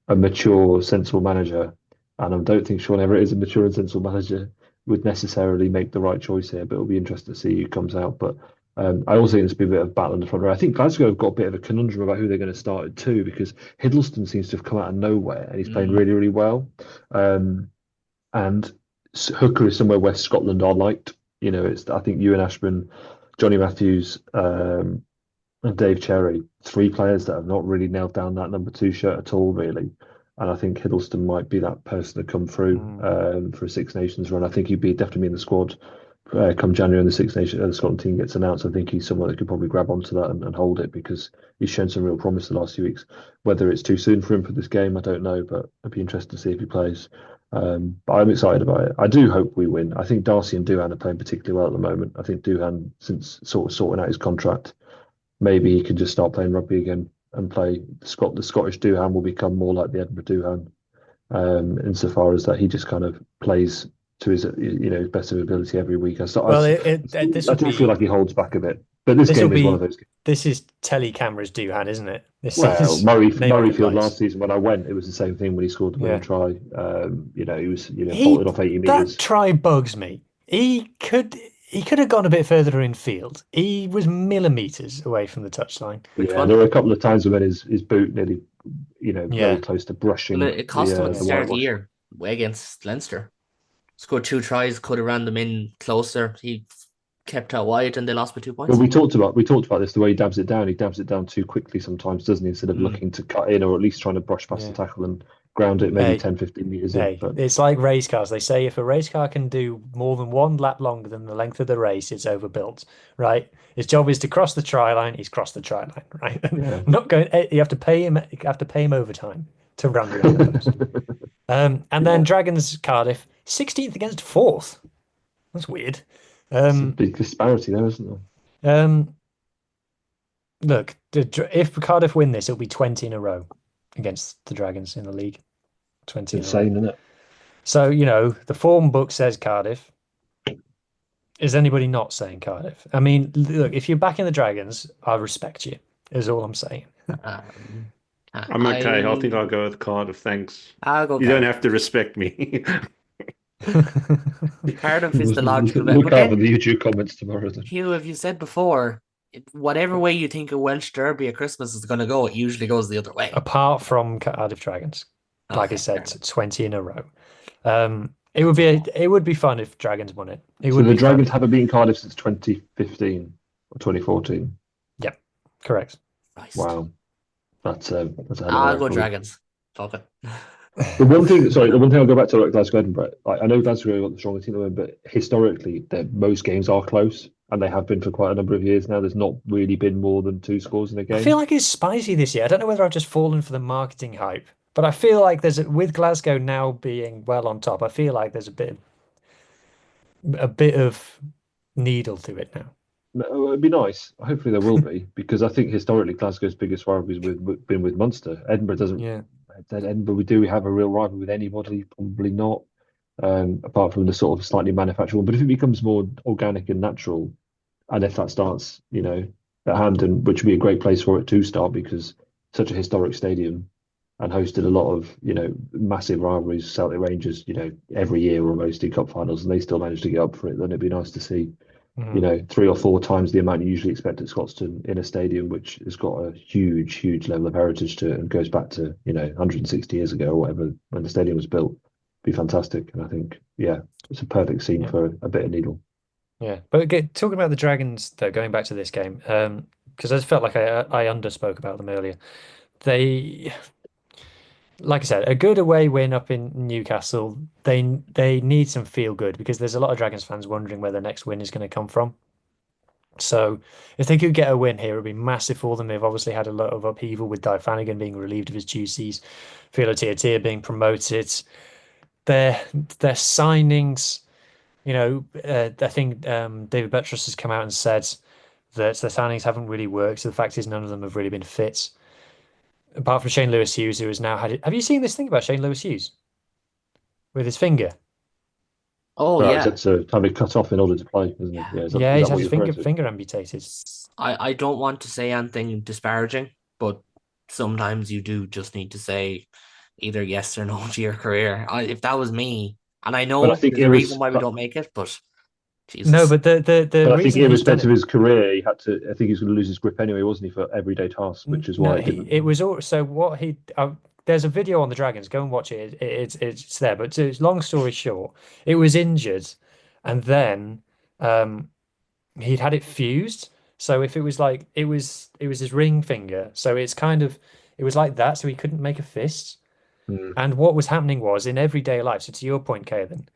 [SPEAKER 7] a mature, sensible manager, and I don't think Sean Everett is a mature and sensible manager, would necessarily make the right choice here. But it'll be interesting to see who comes out. But I also think it's been a bit of battle in the front row. I think Glasgow have got a bit of a conundrum about who they're going to start at too, because Hiddleston seems to have come out of nowhere and he's playing really, really well. And Hooker is somewhere where Scotland are liked. I think Ewan Ashburn, Johnny Matthews, and Dave Cherry, three players that have not really nailed down that number two shirt at all, really. And I think Hiddleston might be that person to come through for a Six Nations run. I think he'd be definitely in the squad come January, and the Six Nations the Scotland team gets announced. I think he's someone that could probably grab onto that and hold it, because he's shown some real promise the last few weeks. Whether it's too soon for him for this game, I don't know, but I'd be interested to see if he plays. But I'm excited about it. I do hope we win. I think Darcy and Doohan are playing particularly well at the moment. I think Doohan, since sort of sorting out his contract, maybe he can just start playing rugby again and play the Scottish Doohan will become more like the Edinburgh Doohan, insofar as that he just kind of plays to his his best of ability every week.
[SPEAKER 5] This
[SPEAKER 7] I do feel like he holds back a bit, but this game is one of those games.
[SPEAKER 5] This is Telly Cameras Doohan, isn't it?
[SPEAKER 7] Murrayfield last season when I went, it was the same thing when he scored the winning try. He was bolted off 80 meters.
[SPEAKER 5] That try bugs me. He could have gone a bit further in field. He was millimeters away from the touchline.
[SPEAKER 7] There were a couple of times when his boot nearly, very close to brushing.
[SPEAKER 9] Well, it cost him at the start of the year against Leinster. Scored 2 tries, could have ran them in closer. He kept out wide, and they lost by 2 points.
[SPEAKER 7] Well, we talked about this. The way he dabs it down, too quickly sometimes, doesn't he? Instead of looking to cut in, or at least trying to brush past the tackle and ground it maybe 10, 15 meters in. But
[SPEAKER 5] it's like race cars. They say if a race car can do more than one lap longer than the length of the race, it's overbuilt, right? His job is to cross the try line. He's crossed the try line, right? Yeah. Not going. You have to pay him. You have to pay him overtime to run around the post. And then Dragons Cardiff 16th against 4th. That's weird.
[SPEAKER 7] It's a big disparity there, isn't there?
[SPEAKER 5] Look, if Cardiff win this, it'll be 20 in a row against the Dragons in the league. 20
[SPEAKER 7] insane, isn't it?
[SPEAKER 5] So, the form book says Cardiff. Is anybody not saying Cardiff? I mean, look, if you're backing the Dragons, I respect you, is all I'm saying.
[SPEAKER 8] I'm okay. I think I'll go with Cardiff, thanks.
[SPEAKER 9] I'll go.
[SPEAKER 8] You don't have to respect me.
[SPEAKER 9] Cardiff is the logical bet.
[SPEAKER 7] Look out for the YouTube comments tomorrow. Then.
[SPEAKER 9] Hugh, have you said before, whatever way you think a Welsh Derby at Christmas is going to go, it usually goes the other way.
[SPEAKER 5] Apart from Cardiff Dragons, like I said, 20 in a row. It would be fun if Dragons won it.
[SPEAKER 7] So the Dragons haven't beaten Cardiff since 2015 or 2014.
[SPEAKER 5] Yep, correct.
[SPEAKER 7] Nice. Wow, that's
[SPEAKER 9] I'll go Dragons. Fuck it.
[SPEAKER 7] The one thing I'll go back to Glasgow Edinburgh. I know Glasgow got the stronger team to win, but historically, most games are close, and they have been for quite a number of years now. There's not really been more than 2 scores in a game.
[SPEAKER 5] I feel like it's spicy this year. I don't know whether I've just fallen for the marketing hype, but I feel like with Glasgow now being well on top, I feel like there's a bit of needle to it now.
[SPEAKER 7] It'd be nice. Hopefully there will be, because I think historically Glasgow's biggest rivalries been with Munster. Edinburgh doesn't. Yeah. Edinburgh, we have a real rivalry with anybody? Probably not, apart from the sort of slightly manufactured one. But if it becomes more organic and natural, and if that starts, at Hampden, which would be a great place for it to start, because such a historic stadium and hosted a lot of, massive rivalries, Celtic Rangers, every year almost in cup finals, and they still managed to get up for it. Then it'd be nice to see, 3 or 4 times the amount you usually expect at Scotstoun in a stadium which has got a huge, huge level of heritage to it and goes back to 160 years ago or whatever when the stadium was built. Be fantastic, and I think it's a perfect scene for a bit of needle.
[SPEAKER 5] Yeah, but again, talking about the Dragons though, going back to this game, because I felt like I underspoke about them earlier. They, like I said, a good away win up in Newcastle. They need some feel good, because there's a lot of Dragons fans wondering where the next win is going to come from. So if they could get a win here, it would be massive for them. They've obviously had a lot of upheaval with Di Flanagan being relieved of his duties, Filo Tia being promoted. Their signings, I think David Buttress has come out and said that the signings haven't really worked. So the fact is, none of them have really been fit, apart from Shane Lewis Hughes, who has now had it. Have you seen this thing about Shane Lewis Hughes with his finger?
[SPEAKER 9] Oh
[SPEAKER 7] Right, he's
[SPEAKER 9] yeah.
[SPEAKER 7] had to have it cut off in order to play, isn't he? Yeah, is
[SPEAKER 5] Yeah,
[SPEAKER 7] that
[SPEAKER 5] he's had
[SPEAKER 7] what
[SPEAKER 5] his
[SPEAKER 7] you're referring to?
[SPEAKER 5] finger amputated.
[SPEAKER 9] I don't want to say anything disparaging, but sometimes you do just need to say either yes or no to your career. If that was me, and I
[SPEAKER 7] But I
[SPEAKER 9] know
[SPEAKER 7] think
[SPEAKER 9] there's a reason why we don't make it, but
[SPEAKER 5] No,
[SPEAKER 9] Jesus.
[SPEAKER 5] but the
[SPEAKER 7] But I think
[SPEAKER 5] reason he's done
[SPEAKER 7] irrespective
[SPEAKER 5] it.
[SPEAKER 7] of his career, he had to. I think he's going to lose his grip anyway, wasn't he, for everyday tasks, which is
[SPEAKER 5] No,
[SPEAKER 7] why it didn't.
[SPEAKER 5] it was all so what he there's a video on the Dragons. Go and watch it. It's there. But long story short, it was injured, and then he'd had it fused. So if it was like it was his ring finger. So it's kind of it was like that. So he couldn't make a fist.
[SPEAKER 7] Mm,
[SPEAKER 5] And what was happening was in everyday life. So to your point, Kaylin,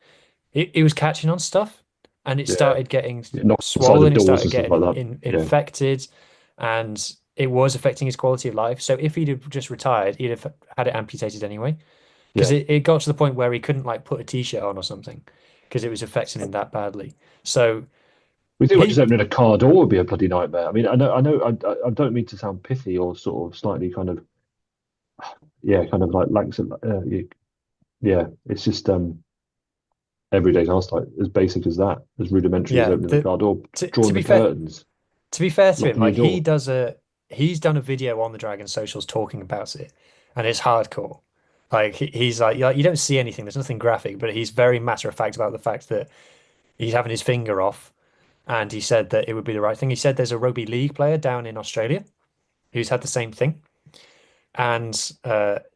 [SPEAKER 5] it was catching on stuff, and it
[SPEAKER 7] yeah,
[SPEAKER 5] started getting
[SPEAKER 7] yeah, knock inside of
[SPEAKER 5] swollen. It
[SPEAKER 7] doors
[SPEAKER 5] started
[SPEAKER 7] and stuff like
[SPEAKER 5] getting
[SPEAKER 7] that. Yeah,
[SPEAKER 5] infected, and it was affecting his quality of life. So if he'd have just retired, he'd have had it amputated anyway, because
[SPEAKER 7] yeah.
[SPEAKER 5] it got to the point where he couldn't like put a t-shirt on or something because it was affecting him that badly. So
[SPEAKER 7] We think about just
[SPEAKER 5] he,
[SPEAKER 7] opening a car door would be a bloody nightmare. I mean, I don't mean to sound pithy or sort of slightly kind of, yeah, kind of like yeah. It's just everyday tasks like as basic as that, as rudimentary as
[SPEAKER 5] yeah,
[SPEAKER 7] opening the car door,
[SPEAKER 5] to
[SPEAKER 7] drawing
[SPEAKER 5] be
[SPEAKER 7] the
[SPEAKER 5] fair,
[SPEAKER 7] curtains,
[SPEAKER 5] to him,
[SPEAKER 7] locking your
[SPEAKER 5] like
[SPEAKER 7] door.
[SPEAKER 5] he's done a video on the Dragon socials talking about it, and it's hardcore. Like he's like you don't see anything. There's nothing graphic, but he's very matter of fact about the fact that he's having his finger off, and he said that it would be the right thing. He said there's a rugby league player down in Australia who's had the same thing, and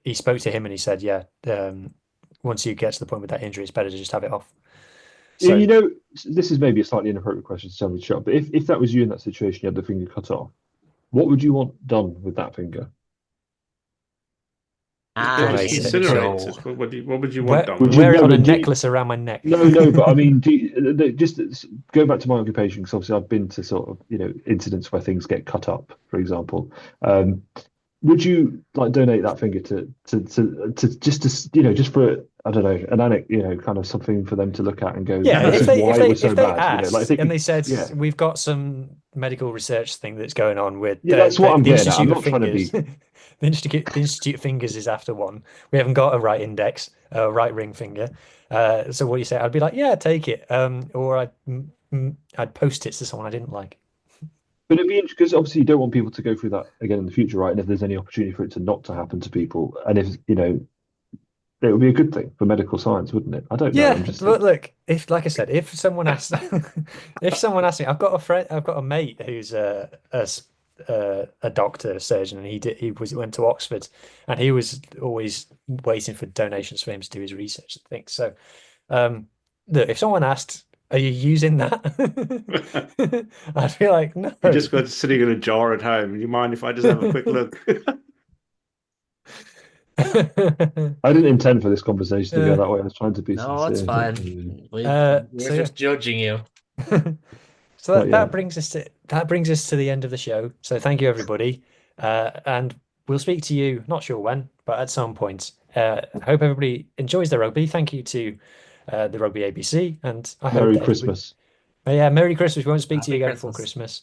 [SPEAKER 5] he spoke to him and he said, yeah, once you get to the point with that injury, it's better to just have it off.
[SPEAKER 7] Yeah,
[SPEAKER 5] So
[SPEAKER 7] this is maybe a slightly inappropriate question to tell me to shut up, but if that was you in that situation, you had the finger cut off, what would you want done with that finger?
[SPEAKER 9] And
[SPEAKER 5] donate
[SPEAKER 9] in
[SPEAKER 5] it.
[SPEAKER 8] Incinerated.
[SPEAKER 9] Joe.
[SPEAKER 8] What would you want
[SPEAKER 5] wear,
[SPEAKER 8] done?
[SPEAKER 7] Would you
[SPEAKER 5] wear it
[SPEAKER 7] no,
[SPEAKER 5] on a
[SPEAKER 7] but do you-
[SPEAKER 5] necklace around my neck.
[SPEAKER 7] No, but I mean, just go back to my occupation because obviously I've been to sort of incidents where things get cut up, for example. Would you like donate that finger to just for I don't know an anecdote, kind of something for them to look at and go,
[SPEAKER 5] Yeah,
[SPEAKER 7] this
[SPEAKER 5] if
[SPEAKER 7] is
[SPEAKER 5] they
[SPEAKER 7] why
[SPEAKER 5] if
[SPEAKER 7] it
[SPEAKER 5] they
[SPEAKER 7] was so
[SPEAKER 5] if they
[SPEAKER 7] bad,
[SPEAKER 5] asked
[SPEAKER 7] like if they
[SPEAKER 5] and
[SPEAKER 7] could,
[SPEAKER 5] they said
[SPEAKER 7] yeah,
[SPEAKER 5] we've got some medical research thing that's going on with
[SPEAKER 7] yeah, that's what I'm
[SPEAKER 5] the
[SPEAKER 7] getting at. I'm
[SPEAKER 5] Institute of
[SPEAKER 7] not trying to
[SPEAKER 5] Fingers.
[SPEAKER 7] be.
[SPEAKER 5] The Institute of Fingers is after one. We haven't got a right index, a right ring finger. So what you say? I'd be like, yeah, take it. Or I'd post it to someone I didn't like.
[SPEAKER 7] But it'd be interesting because obviously you don't want people to go through that again in the future, right? And if there's any opportunity for it to not to happen to people, and if it would be a good thing for medical science, wouldn't it? I don't know.
[SPEAKER 5] Yeah,
[SPEAKER 7] I'm just
[SPEAKER 5] but look, if like I said, if someone asks, if someone asks me, I've got a friend, I've got a mate who's a doctor, a surgeon, and went to Oxford, and he was always waiting for donations for him to do his research and things. So, look, if someone asked, "Are you using that?" I'd be like, "No."
[SPEAKER 8] You just got it sitting in a jar at home. Do you mind if I just have a quick look?
[SPEAKER 7] I didn't intend for this conversation to go that way. I was trying to be
[SPEAKER 9] No, it's
[SPEAKER 7] sincere.
[SPEAKER 9] fine.
[SPEAKER 5] so
[SPEAKER 9] We're
[SPEAKER 5] yeah.
[SPEAKER 9] just judging you.
[SPEAKER 5] So
[SPEAKER 7] But yeah.
[SPEAKER 5] that brings us to the end of the show. So thank you everybody, and we'll speak to you. Not sure when, but at some point. I hope everybody enjoys the rugby. Thank you to the Rugby ABC, and I hope
[SPEAKER 7] Merry
[SPEAKER 5] that
[SPEAKER 7] Christmas.
[SPEAKER 5] yeah, Merry Christmas. We won't speak to you
[SPEAKER 9] Happy
[SPEAKER 5] again before
[SPEAKER 9] Christmas.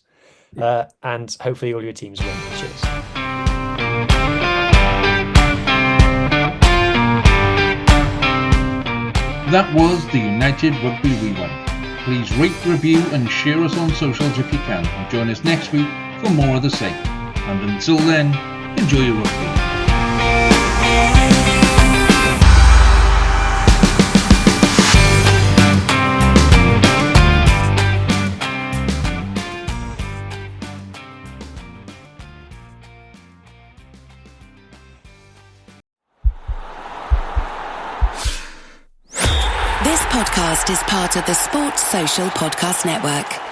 [SPEAKER 5] Christmas, and hopefully all your teams win. Cheers.
[SPEAKER 6] That was the United Rugby Rewind. Please rate, review and share us on socials if you can, and join us next week for more of the same. And until then, enjoy your rugby.
[SPEAKER 4] This podcast is part of the Sports Social Podcast Network.